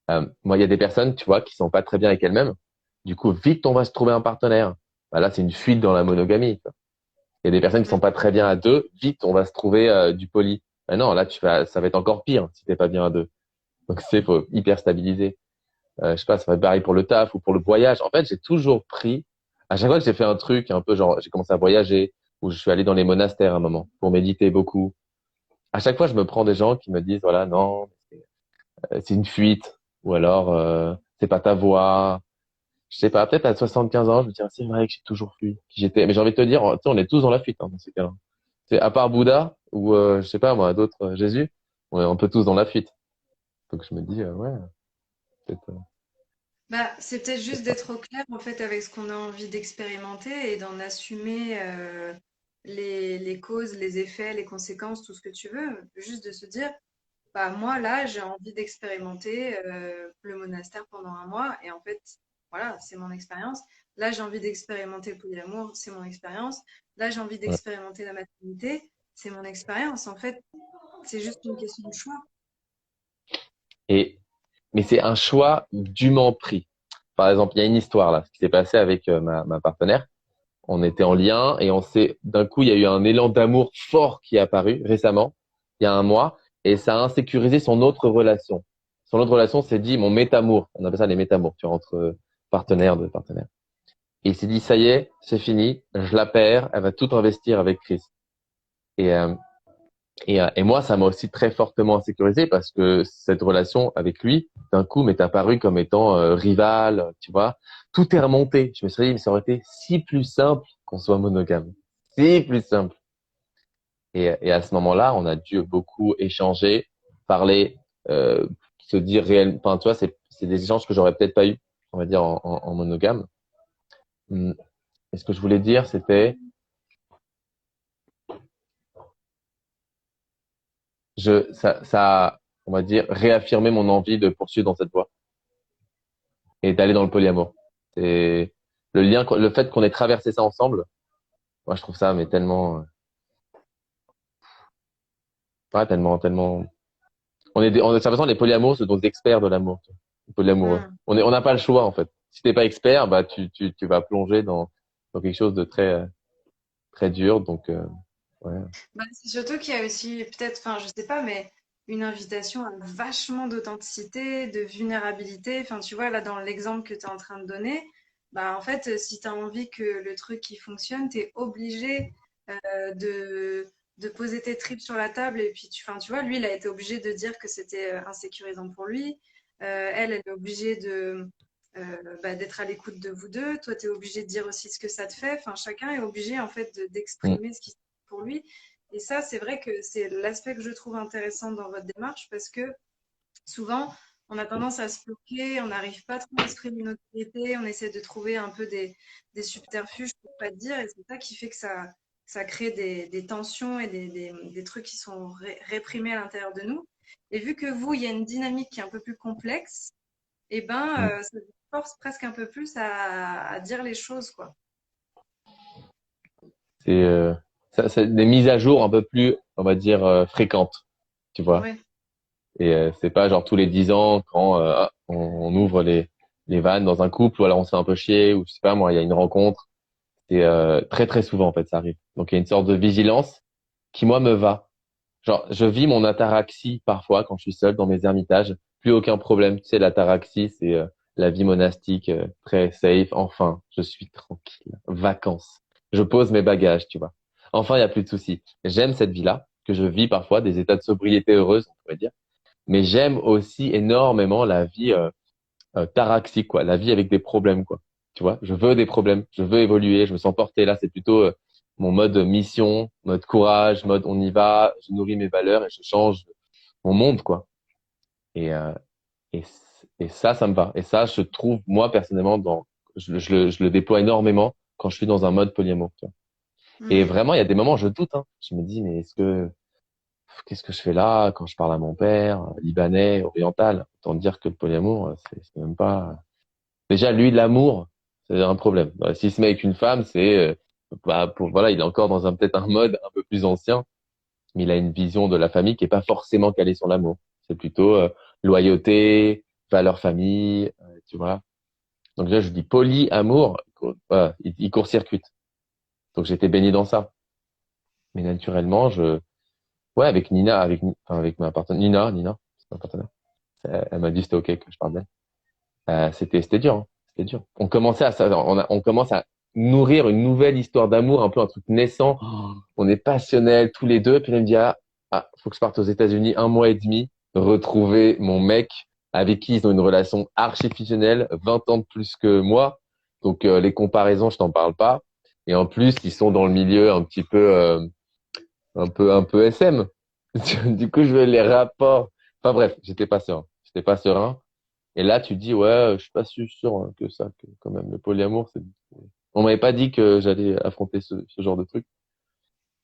moi, il y a des personnes, tu vois, qui sont pas très bien avec elles-mêmes. Du coup, vite, on va se trouver un partenaire. Bah là, c'est une fuite dans la monogamie. Tu vois. Il y a des personnes qui sont pas très bien à deux. Vite, on va se trouver du poly. Bah non, là, ça va être encore pire si t'es pas bien à deux. Donc, faut hyper stabiliser. Je sais pas, ça va être pareil pour le taf ou pour le voyage. En fait, j'ai toujours pris, à chaque fois que j'ai fait un truc un peu genre, j'ai commencé à voyager ou je suis allé dans les monastères à un moment pour méditer beaucoup. À chaque fois, je me prends des gens qui me disent, voilà, non, c'est une fuite ou alors c'est pas ta voie. Je sais pas, peut-être à 75 ans, je me dis, ah, c'est vrai que j'ai toujours fui, qui j'étais. Mais j'ai envie de te dire, tu sais, on est tous dans la fuite hein, dans ces cas-là. C'est à part Bouddha ou je sais pas moi, d'autres Jésus, on est un peu tous dans la fuite. Donc je me dis, ouais, peut-être Bah, c'est peut-être c'est juste ça. d'être au clair en fait avec ce qu'on a envie d'expérimenter et d'en assumer les causes, les effets, les conséquences, tout ce que tu veux. Juste de se dire, bah, moi là, j'ai envie d'expérimenter le monastère pendant un mois et en fait, voilà, c'est mon expérience. Là, j'ai envie d'expérimenter le polyamour, c'est mon expérience. Là, j'ai envie Ouais. d'expérimenter la maternité, c'est mon expérience. En fait, c'est juste une question de choix. Et mais c'est un choix dûment pris. Par exemple, il y a une histoire là, ce qui s'est passé avec ma partenaire. On était en lien et d'un coup, il y a eu un élan d'amour fort qui est apparu récemment, il y a un mois, et ça a insécurisé son autre relation. Son autre relation s'est dit mon métamour. On appelle ça les métamours, tu vois, entre partenaires de partenaires. Et il s'est dit ça y est, c'est fini, je la perds, elle va tout investir avec Chris. Et et moi, ça m'a aussi très fortement insécurisé parce que cette relation avec lui, d'un coup, m'est apparue comme étant rivale, tu vois. Tout est remonté. Je me suis dit, mais ça aurait été si plus simple qu'on soit monogame. Si plus simple. Et à ce moment-là, on a dû beaucoup échanger, parler, se dire réellement. Enfin, tu vois, c'est des échanges que j'aurais peut-être pas eu, on va dire, en monogame. Hum. Et ce que je voulais dire, c'était, ça a, on va dire, réaffirmé mon envie de poursuivre dans cette voie. Et d'aller dans le polyamour. C'est le fait qu'on ait traversé ça ensemble. Moi, je trouve ça, mais tellement, ouais, tellement, tellement. j'ai l'impression les polyamoureux, c'est des experts de l'amour, tu vois, les polyamoureux. Hmm. On n'a pas le choix, en fait. Si t'es pas expert, bah, tu vas plonger dans quelque chose de très dur, donc, ouais. Bah, c'est surtout qu'il y a aussi peut-être, enfin je sais pas, mais une invitation à vachement d'authenticité, de vulnérabilité. Enfin tu vois, là dans l'exemple que tu es en train de donner, bah en fait si tu as envie que le truc qui fonctionne, tu es obligé de poser tes tripes sur la table et puis enfin, tu vois, lui il a été obligé de dire que c'était insécurisant pour lui. Elle est obligée d'être à l'écoute de vous deux. Toi, tu es obligé de dire aussi ce que ça te fait. Enfin, chacun est obligé en fait Mm, d'exprimer ce qui se fait pour lui. Et ça, c'est vrai que c'est l'aspect que je trouve intéressant dans votre démarche parce que souvent, on a tendance à se bloquer, on n'arrive pas trop à exprimer notre vérité, on essaie de trouver un peu des subterfuges pour pas te dire, et c'est ça qui fait que ça crée des tensions et des trucs qui sont réprimés à l'intérieur de nous. Et vu que vous, il y a une dynamique qui est un peu plus complexe, et ben, mm. ça vous force presque un peu plus à dire les choses, quoi. C'est, c'est des mises à jour un peu plus, on va dire, fréquentes, tu vois. Ouais. Et c'est pas genre tous les 10 ans quand on ouvre les vannes dans un couple ou alors on se fait un peu chier ou je sais pas moi, il y a une rencontre. C'est très souvent en fait ça arrive. Donc il y a une sorte de vigilance qui moi me va. Genre je vis mon ataraxie parfois quand je suis seul dans mes ermitages, plus aucun problème. Tu sais l'ataraxie c'est la vie monastique très safe. Enfin, je suis tranquille, vacances. Je pose mes bagages, tu vois. Enfin, il y a plus de soucis. J'aime cette vie-là que je vis parfois des états de sobriété heureuse, on pourrait dire. Mais j'aime aussi énormément la vie taraxique, quoi, la vie avec des problèmes, quoi. Tu vois, je veux des problèmes, je veux évoluer, je me sens porté. Là, c'est plutôt mon mode mission, mode courage, mode on y va, je nourris mes valeurs et je change mon monde, quoi. Et et, et ça me va. Et ça, je trouve moi personnellement je le déploie énormément quand je suis dans un mode polyamour. Tu vois. Et Mhm. vraiment, il y a des moments, je doute. Hein. Je me dis, mais qu'est-ce que je fais là quand je parle à mon père, libanais, oriental? Autant dire que le polyamour, c'est même pas. Déjà, lui, l'amour, c'est un problème. S'il se met avec une femme, c'est, voilà, il est encore dans peut-être un mode un peu plus ancien, mais il a une vision de la famille qui est pas forcément calée sur l'amour. C'est plutôt loyauté, valeur famille, tu vois. Donc là, je dis polyamour, voilà, il court-circuite. Donc j'étais béni dans ça. Mais naturellement, ouais, avec Nina, enfin, avec ma partenaire, Nina, c'est ma partenaire. Elle m'a dit c'était ok que je parle d'elle. C'était dur, hein. C'était dur. On commence à nourrir une nouvelle histoire d'amour, un peu un truc naissant. Oh, on est passionnels tous les deux. Puis elle me dit faut que je parte aux États-Unis 1 mois et demi, retrouver mon mec avec qui ils ont une relation archi fusionnelle, 20 ans de plus que moi. Donc les comparaisons, je t'en parle pas. Et en plus, ils sont dans le milieu un petit peu, un peu SM. Du coup, je veux les rapports. Enfin bref, j'étais pas serein. J'étais pas serein. Et là, tu te dis, ouais, je suis pas sûr hein, que ça, que quand même, le polyamour, on m'avait pas dit que j'allais affronter ce genre de truc.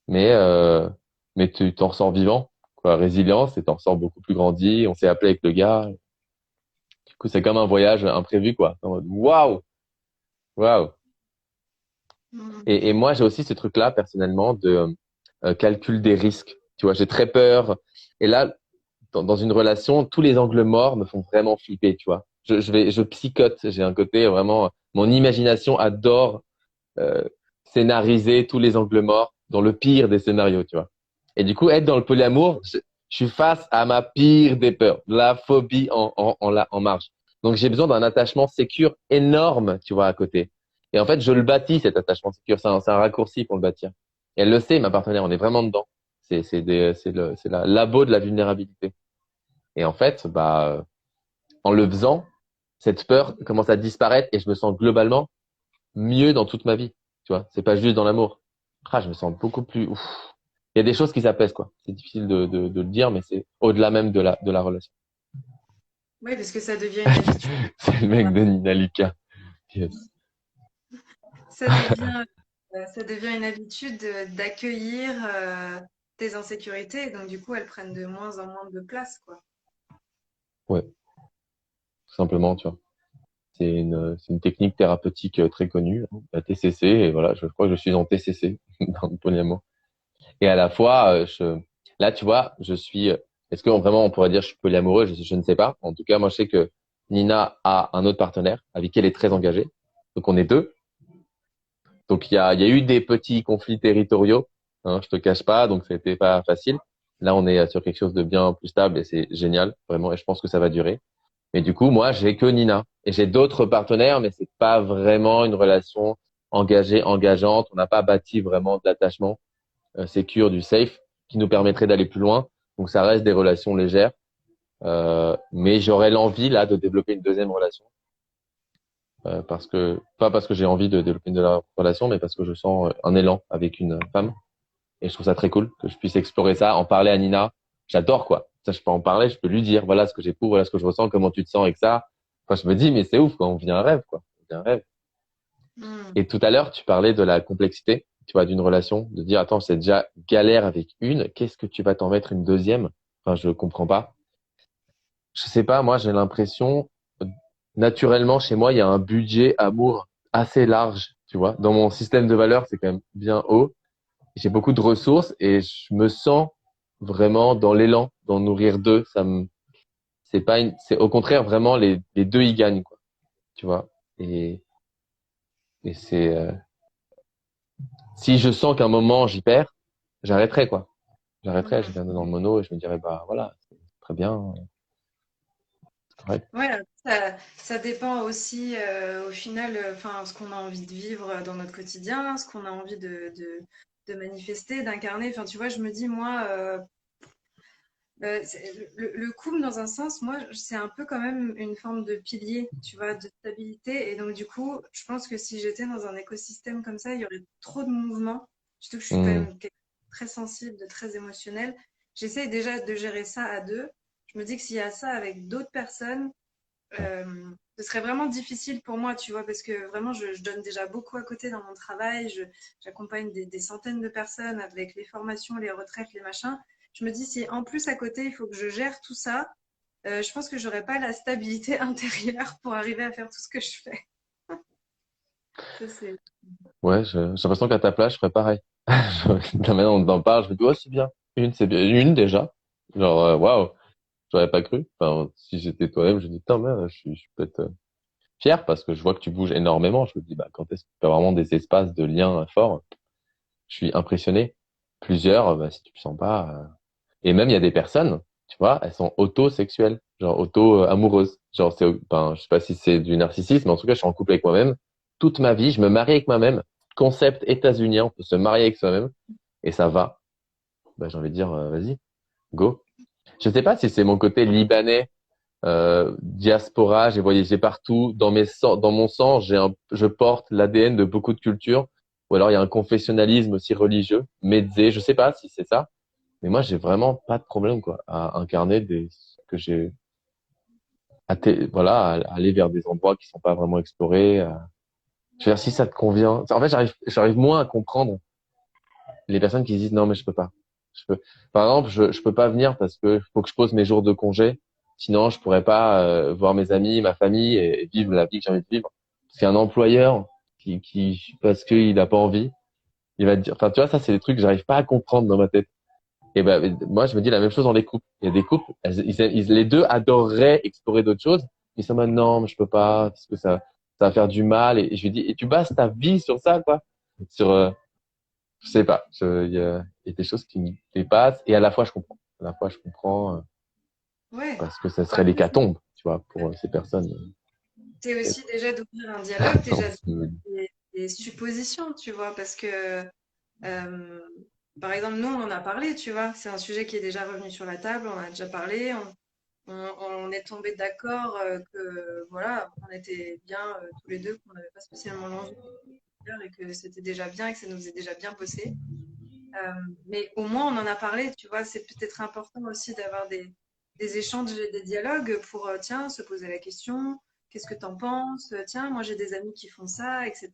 Mais, euh, mais tu t'en ressors vivant, quoi, résilience, et t'en ressors beaucoup plus grandi. On s'est appelé avec le gars. Du coup, c'est comme un voyage imprévu, quoi. En mode, waouh, waouh. Mhm. Et moi, j'ai aussi ce truc-là, personnellement, de calcul des risques. Tu vois, j'ai très peur. Et là, dans une relation, tous les angles morts me font vraiment flipper, tu vois. Je psychote. J'ai un côté vraiment, mon imagination adore euh, scénariser tous les angles morts dans le pire des scénarios, tu vois. Et du coup, être dans le polyamour, je suis face à ma pire des peurs, la phobie en marge. Donc, j'ai besoin d'un attachement sécure énorme, tu vois, à côté. Et en fait, je le bâtis, cet attachement sécure. C'est un raccourci pour le bâtir. Et elle le sait, ma partenaire, on est vraiment dedans. C'est la labo de la vulnérabilité. Et en fait, en le faisant, cette peur commence à disparaître et je me sens globalement mieux dans toute ma vie. Tu vois, c'est pas juste dans l'amour. Je me sens beaucoup plus. Ouf. Il y a des choses qui s'apaisent, quoi. C'est difficile de le dire, mais c'est au-delà même de la relation. Oui, parce que ça devient une habitude. C'est le mec de Nina Luca. Yes. Ça devient, ça devient une habitude d'accueillir tes insécurités. Donc, du coup, elles prennent de moins en moins de place, quoi. Ouais, tout simplement, tu vois. C'est une technique thérapeutique très connue, hein, la TCC, et voilà, je crois que je suis en TCC, dans le polyamour. Et à la fois, là, tu vois, Est-ce que vraiment on pourrait dire je suis polyamoureux? Je ne sais pas. En tout cas, moi je sais que Nina a un autre partenaire avec qui elle est très engagée. Donc on est deux. Donc il y a eu des petits conflits territoriaux, hein, je te cache pas, donc c'était pas facile. Là, on est sur quelque chose de bien plus stable et c'est génial, vraiment, et je pense que ça va durer. Mais du coup, moi, j'ai que Nina et j'ai d'autres partenaires, mais c'est pas vraiment une relation engagée, engageante. On n'a pas bâti vraiment de l'attachement sécure, du safe, qui nous permettrait d'aller plus loin. Donc ça reste des relations légères, mais j'aurais l'envie là de développer une deuxième relation. Parce que pas parce que j'ai envie de développer une relation, mais parce que je sens un élan avec une femme et je trouve ça très cool que je puisse explorer ça, en parler à Nina. J'adore quoi. Ça, je peux en parler, je peux lui dire voilà ce que j'éprouve, voilà ce que je ressens, comment tu te sens avec ça. Enfin, je me dis mais c'est ouf quoi, on vit un rêve quoi, on vit un rêve. Hmm. Et tout à l'heure, tu parlais de la complexité, tu vois, d'une relation, de dire attends, c'est déjà galère avec une, qu'est-ce que tu vas t'en mettre une deuxième? Enfin, je comprends pas. Je sais pas, moi j'ai l'impression naturellement chez moi, il y a un budget amour assez large, tu vois. Dans mon système de valeurs, c'est quand même bien haut. J'ai beaucoup de ressources et je me sens vraiment dans l'élan d'en nourrir deux. C'est pas c'est au contraire vraiment les deux y gagnent, quoi, tu vois. Et, et si je sens qu'à un moment j'y perds, j'arrêterai, quoi. J'arrêterai, je Hmm. viendrai dans le mono et je me dirais, bah voilà, c'est très bien, c'est correct. Ouais, ça dépend aussi au final, enfin, ce qu'on a envie de vivre dans notre quotidien, ce qu'on a envie de manifester, d'incarner. Enfin, tu vois, je me dis, moi, le couple, dans un sens, moi, c'est un peu quand même une forme de pilier, tu vois, de stabilité. Et donc, du coup, je pense que si j'étais dans un écosystème comme ça, il y aurait trop de mouvements. Surtout que je suis quand Hmm. même quelqu'un de très sensible, de très émotionnel. J'essaie déjà de gérer ça à deux. Je me dis que s'il y a ça avec d'autres personnes, ce serait vraiment difficile pour moi, tu vois, parce que vraiment, je donne déjà beaucoup à côté dans mon travail. J'accompagne des centaines de personnes avec les formations, les retraites, les machins. Je me dis, si en plus à côté, il faut que je gère tout ça, je pense que j'aurais pas la stabilité intérieure pour arriver à faire tout ce que je fais. Ça, c'est... Ouais, j'ai l'impression qu'à ta place, je ferais pareil. La manière dont on en parle, je me dis, oh, c'est bien. Une, c'est bien. Une déjà. Genre, waouh, j'aurais pas cru. Enfin, si j'étais toi-même, je me dis, putain, mais je suis peut-être fier parce que je vois que tu bouges énormément. Je me dis, bah, quand est-ce que tu as vraiment des espaces de liens forts? Je suis impressionné. Plusieurs, bah, si tu le sens pas. Et même, il y a des personnes, tu vois, elles sont auto-sexuelles, genre auto-amoureuses. Genre, ben, je sais pas si c'est du narcissisme, mais en tout cas, je suis en couple avec moi-même. Toute ma vie, je me marie avec moi-même. Concept états-unien, on peut se marier avec soi-même. Et ça va. Bah, j'ai envie de dire, vas-y, go. Je sais pas si c'est mon côté libanais, diaspora, j'ai voyagé partout. Dans mon sang, je porte l'ADN de beaucoup de cultures. Ou alors il y a un confessionnalisme aussi religieux, mezzé, je sais pas si c'est ça. Mais moi, j'ai vraiment pas de problème, quoi, à incarner que j'ai, voilà, à aller vers des endroits qui sont pas vraiment explorés. Je veux dire, si ça te convient. En fait, j'arrive moins à comprendre les personnes qui disent non, mais je peux pas. Par exemple, je peux pas venir parce que faut que je pose mes jours de congé. Sinon, je pourrais pas voir mes amis, ma famille et vivre la vie que j'ai envie de vivre. Parce qu'un employeur parce qu'il a pas envie, il va te dire. Enfin, tu vois, ça, c'est des trucs que j'arrive pas à comprendre dans ma tête. Et ben, moi, je me dis la même chose dans les couples. Il y a des couples, les deux adoreraient explorer d'autres choses. Ils sont maintenant, non, mais je peux pas, parce que ça va faire du mal. Et je lui dis, et tu bases ta vie sur ça, quoi. Sur, je sais pas, il y a des choses qui me dépassent. Et à la fois, je comprends. À la fois, je comprends, Ouais. parce que ça Bah, serait l'hécatombe, tu vois, pour ces personnes. c'est aussi déjà d'ouvrir un dialogue, déjà euh, des suppositions, tu vois, parce que Euh, par exemple, nous, on en a parlé, tu vois. C'est un sujet qui est déjà revenu sur la table, on en a déjà parlé. On est tombé d'accord que, voilà, on était bien tous les deux, qu'on n'avait pas spécialement l'envie de faire et que c'était déjà bien et que ça nous faisait déjà bien bosser. Euh, mais au moins, on en a parlé, tu vois. C'est peut-être important aussi d'avoir des échanges et des dialogues pour, tiens, se poser la question. Qu'est-ce que tu en penses? Tiens, moi j'ai des amis qui font ça, etc.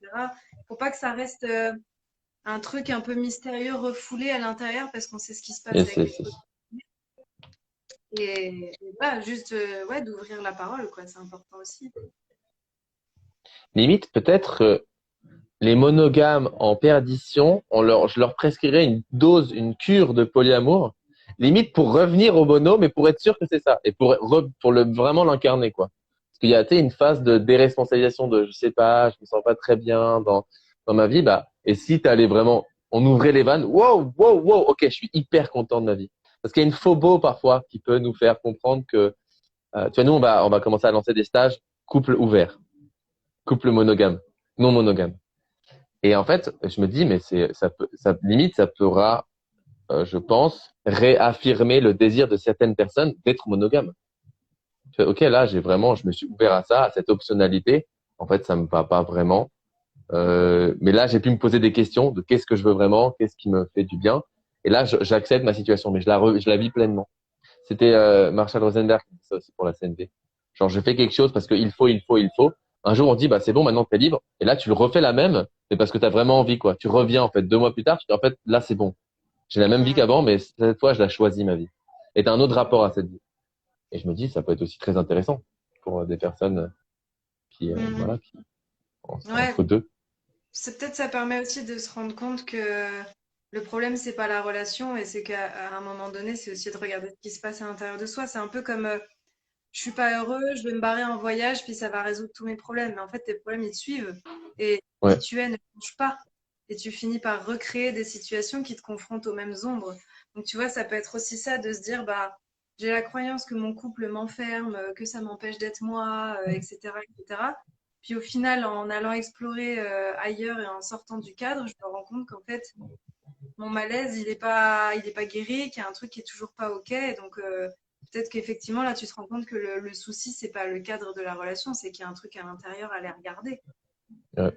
Faut pas que ça reste un truc un peu mystérieux refoulé à l'intérieur parce qu'on sait ce qui se et passe avec les autres. Et voilà, juste ouais, d'ouvrir la parole, quoi, c'est important aussi. limite, peut-être, les monogames en perdition, je leur prescrirais une dose, une cure de polyamour. limite pour revenir au mono, mais pour être sûr que c'est ça et pour le vraiment l'incarner quoi. Parce qu'il y a tu sais, une phase de déresponsabilisation de je sais pas, je me sens pas très bien dans ma vie, bah et si t'allais vraiment, on ouvrait les vannes, wow, wow, wow, ok, je suis hyper content de ma vie. Parce qu'il y a une phobo parfois qui peut nous faire comprendre que tu vois nous on va commencer à lancer des stages couple ouvert, couple monogame, non monogame. Et en fait, je me dis mais ça limite ça pourra je pense, réaffirmer le désir de certaines personnes d'être monogame. Ok, là, je me suis ouvert à ça, à cette optionnalité. En fait, ça me va pas vraiment. Mais là, j'ai pu me poser des questions de qu'est-ce que je veux vraiment, qu'est-ce qui me fait du bien. Et là, j'accepte ma situation, mais je la vis pleinement. C'était Marshall Rosenberg qui dit ça aussi pour la CNV. Genre, je fais quelque chose parce qu'il faut, il faut, il faut. Un jour, on dit, bah c'est bon, maintenant t'es libre. Et là, tu le refais la même, mais parce que t'as vraiment envie, quoi. Tu reviens en fait 2 mois plus tard. Tu dis, en fait, là, c'est bon. J'ai la même vie Mm. qu'avant, mais cette fois, je la choisis, ma vie. Et t'as un autre rapport à cette vie. Et je me dis, ça peut être aussi très intéressant pour des personnes qui, Mhm. voilà, qui Ouais, entre deux. c'est peut-être ça permet aussi de se rendre compte que le problème, c'est pas la relation et c'est qu'à un moment donné, c'est aussi de regarder ce qui se passe à l'intérieur de soi. C'est un peu comme je suis pas heureux, je vais me barrer en voyage, puis ça va résoudre tous mes problèmes. Mais en fait, tes problèmes, ils te suivent. Et qui Ouais, tu es ne change pas. Et tu finis par recréer des situations qui te confrontent aux mêmes ombres. Donc, tu vois, ça peut être aussi ça de se dire, bah, j'ai la croyance que mon couple m'enferme, que ça m'empêche d'être moi, etc., etc. Puis au final, en allant explorer ailleurs et en sortant du cadre, je me rends compte qu'en fait, mon malaise, il est pas guéri, qu'il y a un truc qui est toujours pas OK. Et donc, peut-être qu'effectivement, là, tu te rends compte que le souci, c'est pas le cadre de la relation, c'est qu'il y a un truc à l'intérieur à aller regarder. ouais.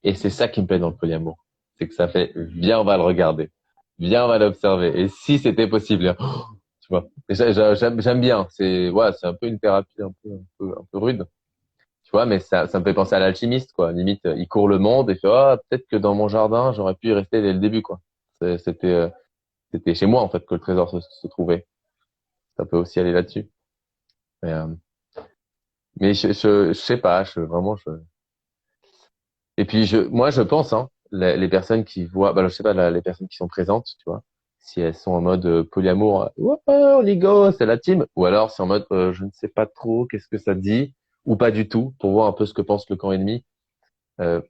Et c'est ça qui me plaît dans le polyamour. C'est que ça fait, viens, on va le regarder. Viens, on va l'observer. Et si c'était possible, hein, tu vois. Et j'aime bien. C'est un peu une thérapie un peu rude. Tu vois, mais ça me fait penser à l'alchimiste, quoi. Limite, il court le monde et fait, ah, peut-être que dans mon jardin, j'aurais pu y rester dès le début, quoi. C'était chez moi, en fait, que le trésor se trouvait. Ça peut aussi aller là-dessus. Mais, je sais pas, et puis, moi, je pense, hein, les personnes qui voient, bah, je sais pas, les personnes qui sont présentes, tu vois, si elles sont en mode polyamour, ouais, on y go, c'est la team, ou alors c'est en mode, je ne sais pas trop, qu'est-ce que ça dit, ou pas du tout, pour voir un peu ce que pense le camp ennemi. Euh,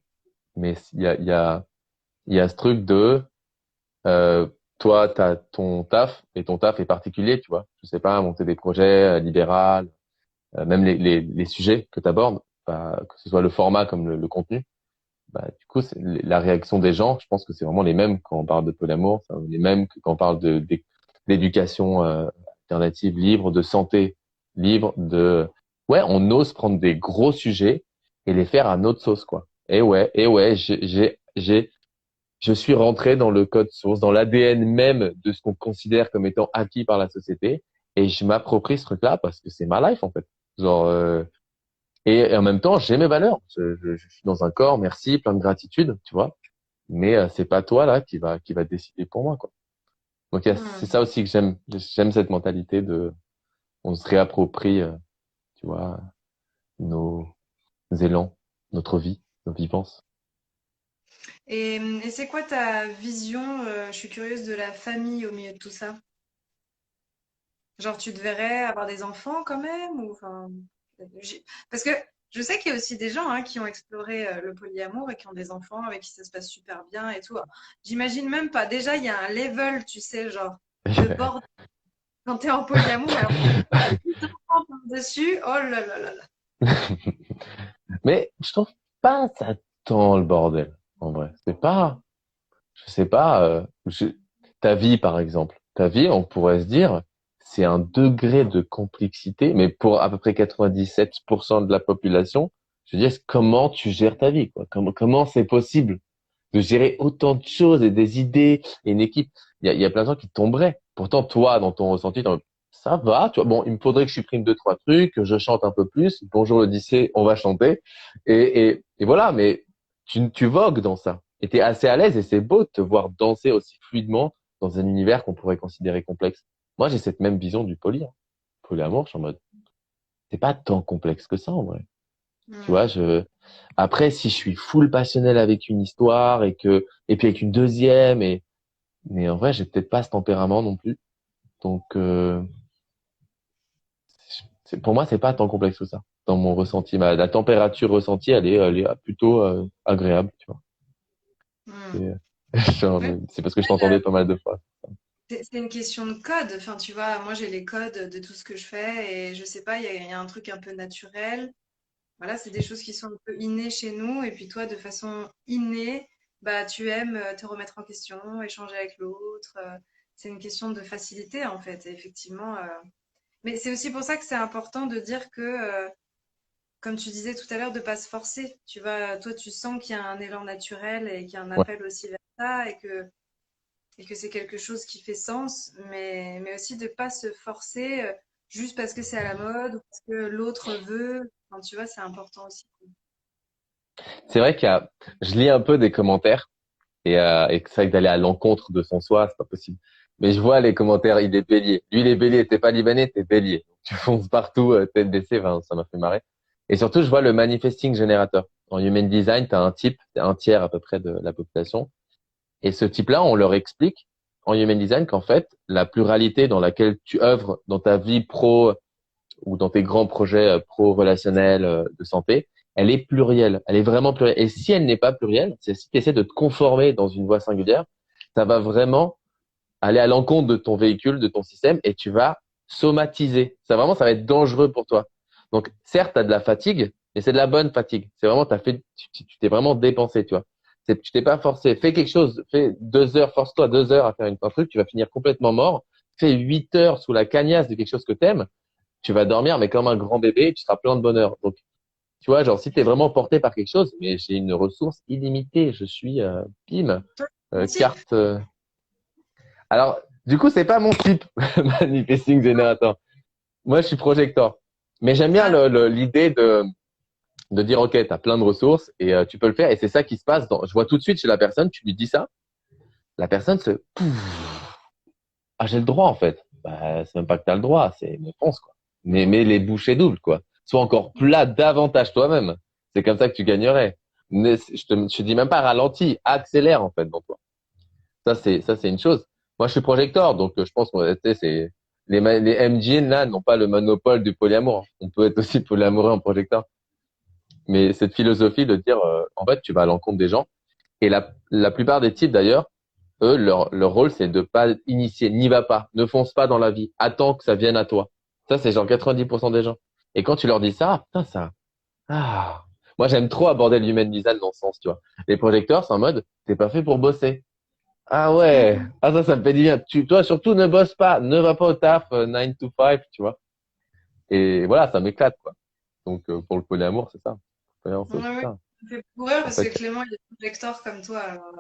mais il y a ce truc de, euh, toi, t'as ton taf, et ton taf est particulier, tu vois. Je sais pas, monter des projets libéraux, même les sujets que tu abordes, bah, que ce soit le format comme le contenu. Bah, du coup, la réaction des gens, je pense que c'est vraiment les mêmes quand on parle de polyamour, c'est les mêmes que quand on parle d'éducation alternative libre, de santé libre, ouais, on ose prendre des gros sujets et les faire à notre sauce, quoi. Et ouais, je suis rentré dans le code source, dans l'ADN même de ce qu'on considère comme étant acquis par la société, et je m'approprie ce truc-là parce que c'est ma life en fait. Genre, et en même temps, j'ai mes valeurs. Je suis dans un corps, merci, plein de gratitude, tu vois. Mais c'est pas toi là qui va décider pour moi, quoi. Donc c'est Hmm. ça aussi que j'aime. J'aime cette mentalité de, on se réapproprie, tu vois, nos élans, notre vie, nos vivances. Et c'est quoi ta vision, je suis curieuse, de la famille au milieu de tout ça? Genre, tu te verrais avoir des enfants quand même ou enfin, parce que je sais qu'il y a aussi des gens hein, qui ont exploré le polyamour et qui ont des enfants avec qui ça se passe super bien et tout. J'imagine même pas. Déjà, il y a un level, tu sais, genre de bord quand t'es en polyamour, mais alors t'as 10 enfants par-dessus. Oh là là là là. Mais je trouve pas ça tant le bordel, en vrai. C'est pas, je sais pas, ta vie, par exemple. Ta vie, on pourrait se dire, c'est un degré de complexité, mais pour à peu près 97% de la population, je veux dire, comment tu gères ta vie, quoi? Comment c'est possible de gérer autant de choses et des idées et une équipe? Il y a plein de gens qui tomberaient. Pourtant, toi, dans ton ressenti, ça va, tu vois. Bon, il me faudrait que je supprime 2, 3 trucs, que je chante un peu plus. Bonjour l'Odyssée, on va chanter. Et voilà, mais tu vogues dans ça. Et t'es assez à l'aise et c'est beau de te voir danser aussi fluidement dans un univers qu'on pourrait considérer complexe. Moi, j'ai cette même vision du poly, hein. Polyamour, je suis en mode, c'est pas tant complexe que ça, en vrai. Tu vois, Hmm. après, si je suis full passionnel avec une histoire et puis avec une deuxième mais en vrai, j'ai peut-être pas ce tempérament non plus. Donc, pour moi, c'est pas tant complexe que ça. Dans mon ressenti, la température ressentie, elle est plutôt agréable, tu vois. Hmm. C'est Ouais, c'est parce que je t'entendais pas mal de fois. c'est une question de code. Enfin, tu vois, moi j'ai les codes de tout ce que je fais et je sais pas, il y a un truc un peu naturel. Voilà, c'est des choses qui sont un peu innées chez nous. Et puis toi, de façon innée, bah, tu aimes te remettre en question, échanger avec l'autre. C'est une question de facilité, en fait. Et effectivement. Mais c'est aussi pour ça que c'est important de dire que, comme tu disais tout à l'heure, de pas se forcer. Tu vois, toi, tu sens qu'il y a un élan naturel et qu'il y a un Ouais. appel aussi vers ça et que c'est quelque chose qui fait sens, mais aussi de pas se forcer juste parce que c'est à la mode ou parce que l'autre veut. Enfin, tu vois, c'est important aussi. C'est vrai je lis un peu des commentaires et que c'est vrai que d'aller à l'encontre de son soi, c'est pas possible. Mais je vois les commentaires, il est bélier. Lui, il est bélier. T'es pas libanais, t'es bélier. Tu fonces partout, tête baissée. Enfin, ça m'a fait marrer. Et surtout, je vois le manifesting générateur. En human design, t'as un type, t'as un tiers à peu près de la population. Et ce type-là, on leur explique en human design qu'en fait, la pluralité dans laquelle tu œuvres dans ta vie pro ou dans tes grands projets pro-relationnels de santé, elle est plurielle. Elle est vraiment plurielle. Et si elle n'est pas plurielle, c'est si tu essaies de te conformer dans une voie singulière, ça va vraiment aller à l'encontre de ton véhicule, de ton système, et tu vas somatiser. Ça va être dangereux pour toi. Donc, certes, tu as de la fatigue, mais c'est de la bonne fatigue. C'est vraiment, tu t'es vraiment dépensé, tu vois. Tu t'es pas forcé. Fais quelque chose. Fais 2 heures, force-toi 2 heures à faire un truc, tu vas finir complètement mort. Fais 8 heures sous la cagnasse de quelque chose que t'aimes, tu vas dormir, mais comme un grand bébé, tu seras plein de bonheur. Donc, tu vois, genre, si tu es vraiment porté par quelque chose, mais j'ai une ressource illimitée, je suis, bim, Toi, ton type? carte. Alors, du coup, c'est pas mon type, Manifesting Generator. Moi, je suis projecteur. Mais j'aime bien Ah, l'idée de dire, OK, tu as plein de ressources et tu peux le faire. Et c'est ça qui se passe. Je vois tout de suite chez la personne, tu lui dis ça, la personne se... Pouf, ah, j'ai le droit, en fait. Bah, c'est même pas que tu as le droit, c'est mais fonce, quoi. Mais les bouchées doubles, quoi. Sois encore plat davantage toi-même. C'est comme ça que tu gagnerais. Je te dis même pas ralentis, accélère, en fait, dans toi. Ça, c'est une chose. Moi, je suis projecteur, donc je pense que tu sais, c'est les MGN là n'ont pas le monopole du polyamour. On peut être aussi polyamoureux en projecteur. Mais cette philosophie de dire, en fait, tu vas à l'encontre des gens. Et la plupart des types d'ailleurs, eux, leur rôle, c'est de pas initier, n'y va pas, ne fonce pas dans la vie, attends que ça vienne à toi. Ça, c'est genre 90% des gens. Et quand tu leur dis ça, ah, putain, ah. Moi, j'aime trop aborder l'human design dans ce sens, tu vois. Les projecteurs, c'est en mode, t'es pas fait pour bosser. Ah ouais, ah ça me fait du bien. Toi surtout ne bosse pas, ne va pas au taf 9 to 5, tu vois. Et voilà, ça m'éclate quoi. Donc pour le polyamour, c'est ça. Polyamour, c'est ouais, aussi ouais. ça. Ça me fait courir En parce que fait, Clément, il est projecteur comme toi. Alors,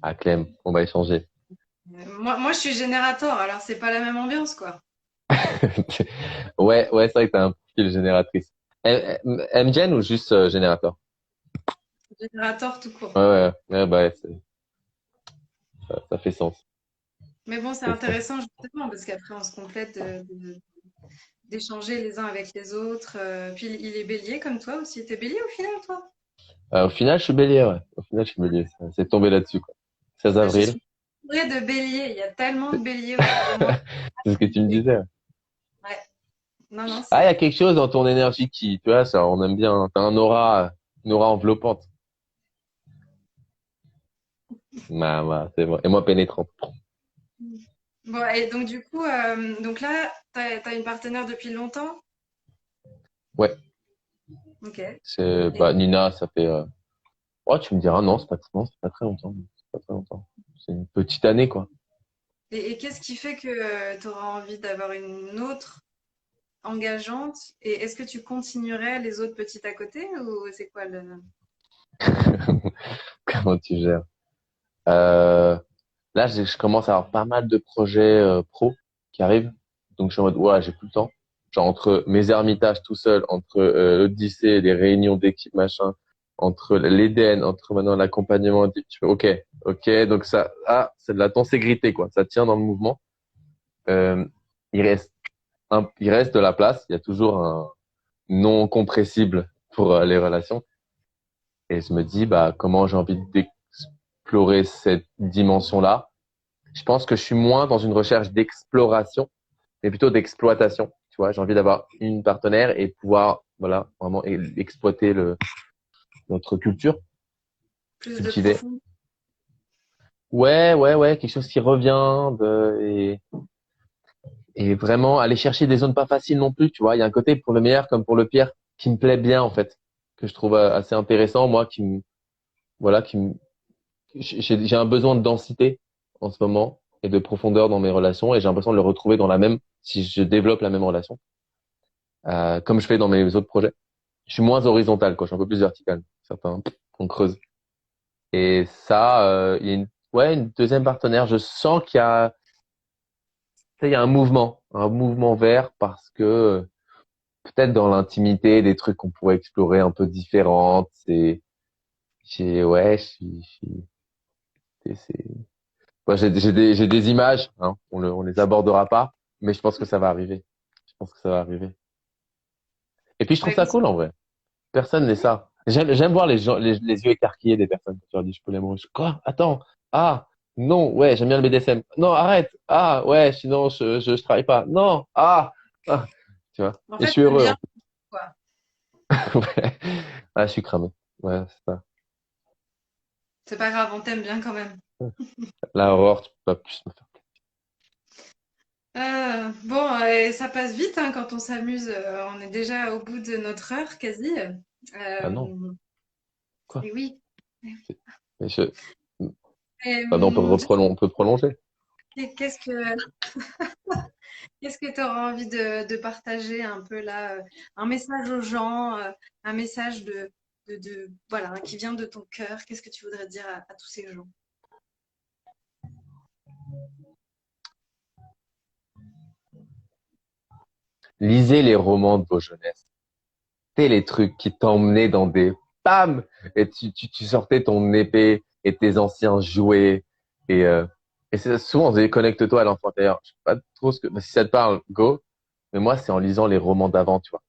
ah Clem, on va échanger. moi, je suis générateur, alors c'est pas la même ambiance, quoi. Ouais, ouais, c'est vrai que t'as un profil génératrice. MGen ou juste générateur? Générateur tout court. Ouais, ouais, ouais, bah ouais, ça fait sens. Mais bon, c'est Ça fait sens. intéressant justement parce qu'après, on se complète d'échanger les uns avec les autres. Puis il est bélier comme toi aussi. T'es bélier au final, toi? Au final, je suis bélier, ouais. Au final, je suis bélier. C'est tombé là-dessus, quoi. 16 Je avril. suis entourée de béliers. Il y a tellement de C'est béliers autour de moi. c'est ce que tu me Et- disais. Ouais. Non, non, Ah, il y a c'est. quelque chose dans ton énergie qui, tu vois, ça, on aime bien. T'as une aura enveloppante. C'est vrai. Et moi, pénétrante. Bon, et donc du coup, donc là, t'as une partenaire depuis longtemps? Ouais. Ok. Et, Bah, Nina, ça fait, oh, tu me diras, non, non, c'est pas très longtemps. C'est pas très longtemps. C'est une petite année, quoi. et qu'est-ce qui fait que tu auras envie d'avoir une autre engageante? Et est-ce que tu continuerais les autres petites à côté ou c'est quoi le... Comment tu gères? Euh, Là, je commence à avoir pas mal de projets, pro qui arrivent. Donc, je suis en mode, ouais, j'ai plus le temps. Genre, entre mes ermitages tout seul, entre, l'Odyssée, les réunions d'équipe, machin, entre l'Éden, entre maintenant l'accompagnement, tu fais, ok, ok, donc ça, ah, c'est de la tenségrité, quoi. Ça tient dans le mouvement. Euh, il reste il reste de la place. Il y a toujours un non compressible pour les relations. Et je me dis, bah, comment j'ai envie d'explorer cette dimension-là. Je pense que je suis moins dans une recherche d'exploration, mais plutôt d'exploitation. Tu vois, j'ai envie d'avoir une partenaire et pouvoir, voilà, vraiment exploiter notre culture, Plus de cultiver. profond. Ouais, quelque chose qui revient et vraiment aller chercher des zones pas faciles non plus. Tu vois, il y a un côté pour le meilleur comme pour le pire qui me plaît bien en fait, que je trouve assez intéressant. Moi, voilà, j'ai un besoin de densité en ce moment et de profondeur dans mes relations et j'ai l'impression de le retrouver dans la même si je développe la même relation, comme je fais dans mes autres projets. Je suis moins horizontal, quoi. Je suis un peu plus vertical. Certains, on creuse. Et ça, il y a une deuxième partenaire. Je sens qu'il y a, tu sais, il y a un mouvement vers parce que peut-être dans l'intimité, des trucs qu'on pourrait explorer un peu différentes. Ouais, c'est, ouais, j'ai des images, hein. On les abordera pas, mais je pense que ça va arriver. Je pense que ça va arriver. Et puis je Bah, trouve ça écoute, cool en vrai. Personne n'est ça. J'aime voir les gens, les yeux écarquillés des personnes quand tu leur dis je peux l'aimer. Quoi? Attends. Ah, non, ouais, j'aime bien le BDSM. Non, arrête. Ah, ouais, sinon je travaille pas. Non. Ah. Tu vois. en Et je fait, suis t'aimes heureux bien, en plus. quoi. Ouais. Ah, je suis cramé. Ouais, c'est ça. C'est pas grave, on t'aime bien quand même. La horreur, tu peux pas plus me faire. Bon, ça passe vite hein, quand on s'amuse. On est déjà au bout de notre heure quasi. Ah non. Quoi? Et oui. Mais je... Et, Ah non, on peut prolonger. qu'est-ce que qu'est-ce que tu auras envie de partager un peu là, un message aux gens, un message voilà, qui vient de ton cœur. Qu'est-ce que tu voudrais dire à tous ces gens? Lisez les romans de vos jeunesses. C'est les trucs qui t'emmenaient dans des pam et tu sortais ton épée et tes anciens jouets et et c'est souvent on dit connecte-toi à l'enfant intérieur. Je sais pas trop ce que si ça te parle, go. Mais moi c'est en lisant les romans d'avant, tu vois,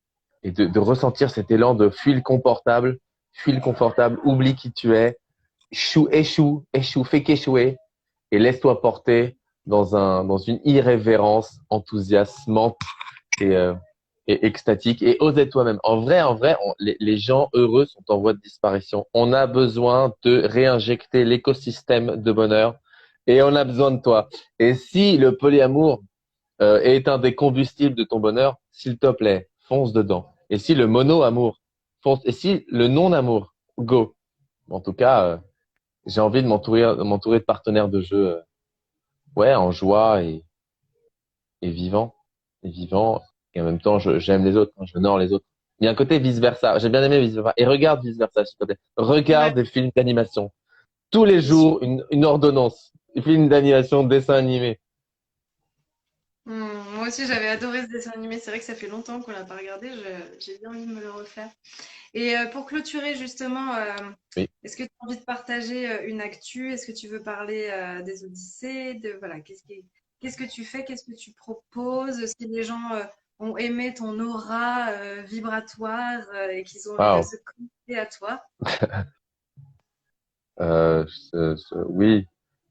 et de ressentir cet élan de fuis le confortable, oublie qui tu es, échoue, fais qu'échouer et laisse-toi porter dans une irrévérence enthousiasmante et, euh, et extatique et ose être toi-même. En vrai, les gens heureux sont en voie de disparition. On a besoin de réinjecter l'écosystème de bonheur et on a besoin de toi. Et si le polyamour est un des combustibles de ton bonheur, s'il te plaît, fonce dedans. Et si le mono-amour, fonce. Et si le non-amour, go. En tout cas, j'ai envie de m'entourer de partenaires de jeu, ouais, en joie et vivant, et vivant, et en même temps, j'aime les autres, hein, j'honore les autres. Il y a un côté vice-versa. J'ai bien aimé vice-versa. Et regarde vice-versa, s'il te plaît. Ouais, Regarde des films d'animation. Tous les c'est sûr. jours, une ordonnance. Des films d'animation, dessins animés. Moi aussi, j'avais adoré ce dessin animé. C'est vrai que ça fait longtemps qu'on l'a pas regardé. J'ai bien envie de me le refaire. Et pour clôturer justement, Oui. est-ce que tu as envie de partager une actu? Est-ce que tu veux parler des Odyssées? Voilà, qu'est-ce que tu fais? Qu'est-ce que tu proposes? Si les gens ont aimé ton aura vibratoire et qu'ils ont envie de Waouh. se connecter à toi? Oui.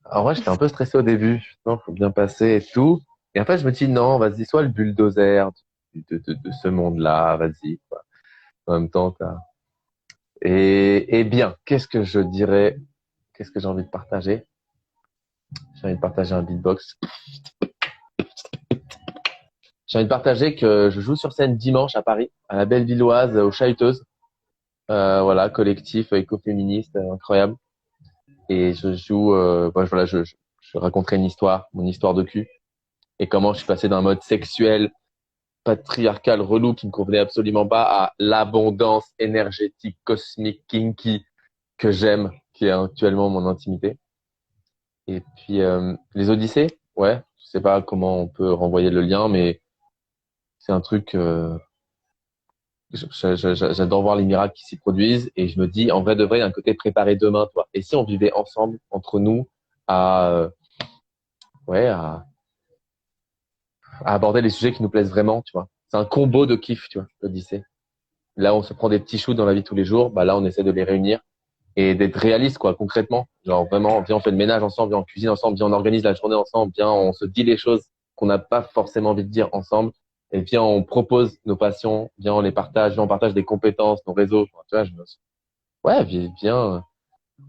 En vrai, j'étais un peu stressé au début. Non, faut bien passer et tout. Et en fait, je me dis, non, vas-y, sois le bulldozer de ce monde-là, vas-y, quoi. En même temps, et bien, qu'est-ce que je dirais? Qu'est-ce que j'ai envie de partager? J'ai envie de partager un beatbox. J'ai envie de partager que je joue sur scène dimanche à Paris, à la Bellevilloise, aux Chahutteuses. Voilà, collectif écoféministe incroyable. Et je joue, voilà, je raconterai une histoire, mon histoire de cul, et comment je suis passé d'un mode sexuel, patriarcal, relou, qui me convenait absolument pas, à l'abondance énergétique, cosmique, kinky, que j'aime, qui est actuellement mon intimité. Et puis, les Odyssées, ouais, je sais pas comment on peut renvoyer le lien, mais c'est un truc, j'adore voir les miracles qui s'y produisent et je me dis, en vrai de vrai, il y a un côté préparé demain, toi. Et si on vivait ensemble, entre nous, à, ouais, à aborder les sujets qui nous plaisent vraiment, tu vois. C'est un combo de kiff, tu vois, l'Odyssée. Là, on se prend des petits shoots dans la vie de tous les jours, bah là, on essaie de les réunir et d'être réaliste, quoi, concrètement. Genre vraiment, viens, on fait le ménage ensemble, viens, on cuisine ensemble, viens, on organise la journée ensemble, viens, on se dit les choses qu'on n'a pas forcément envie de dire ensemble. Et viens, on propose nos passions, viens, on les partage, viens, on partage des compétences, nos réseaux. Enfin, tu vois, ouais, viens,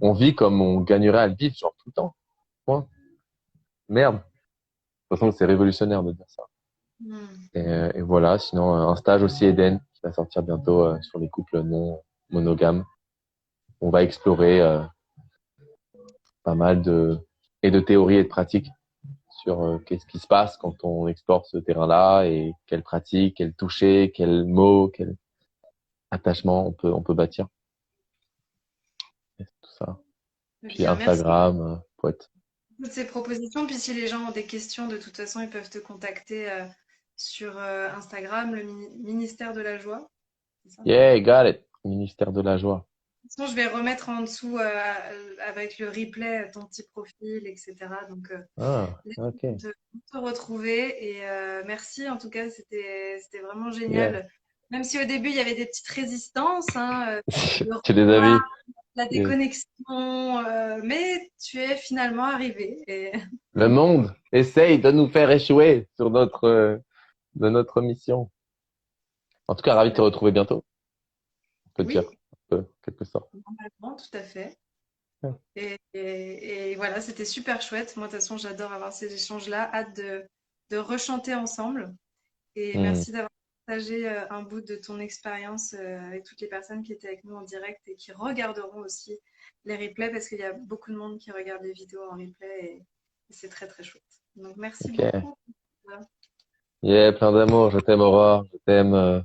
on vit comme on gagnerait à le vivre, genre tout le temps. Point. Merde. De toute façon, c'est révolutionnaire de dire ça. Hmm. Et voilà, sinon, un stage aussi Eden qui va sortir bientôt sur les couples non monogames. On va explorer pas mal de théories et de pratiques sur qu'est-ce qui se passe quand on explore ce terrain-là et quelles pratiques, quels toucher, quels mots, quel attachement on peut bâtir. Et tout ça. Eh Puis bien, merci Instagram, poète. pour toutes ces propositions. Puis si les gens ont des questions, de toute façon, ils peuvent te contacter sur Instagram, le ministère de la Joie. C'est ça. Yeah, got it. Ministère de la joie. De toute façon, je vais remettre en dessous avec le replay ton petit profil, etc. Donc, Ah, les gens ok. vont te retrouver. Et merci, en tout cas, c'était vraiment Yeah. génial. Même si au début, il y avait des petites résistances, hein, le Tu les as repas, vus? la Yes. déconnexion, mais tu es finalement arrivé. Et Le monde essaye de nous faire échouer sur de notre mission. En tout cas, ravi de te c'est- retrouver bientôt. On peut dire, oui, un peu, quelque sorte. normalement, tout à fait. Ouais. Et voilà, c'était super chouette. Moi, de toute façon, j'adore avoir ces échanges-là. Hâte de rechanter ensemble. Et Hmm. merci d'avoir partagé un bout de ton expérience avec toutes les personnes qui étaient avec nous en direct et qui regarderont aussi les replays parce qu'il y a beaucoup de monde qui regarde les vidéos en replay et c'est très très chouette. Donc merci Ok. beaucoup. Yeah, plein d'amour. Je t'aime, Aurore. Je t'aime,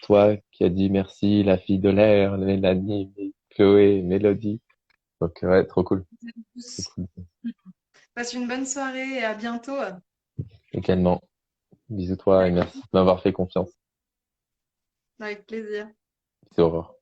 toi qui as dit merci, la fille de l'air, Mélanie, Chloé, Mélodie. Donc, ouais, trop cool. Trop cool. Passe une bonne soirée et à bientôt. Également. Bisous toi et Avec merci de m'avoir fait confiance. avec plaisir. C'est Aurore.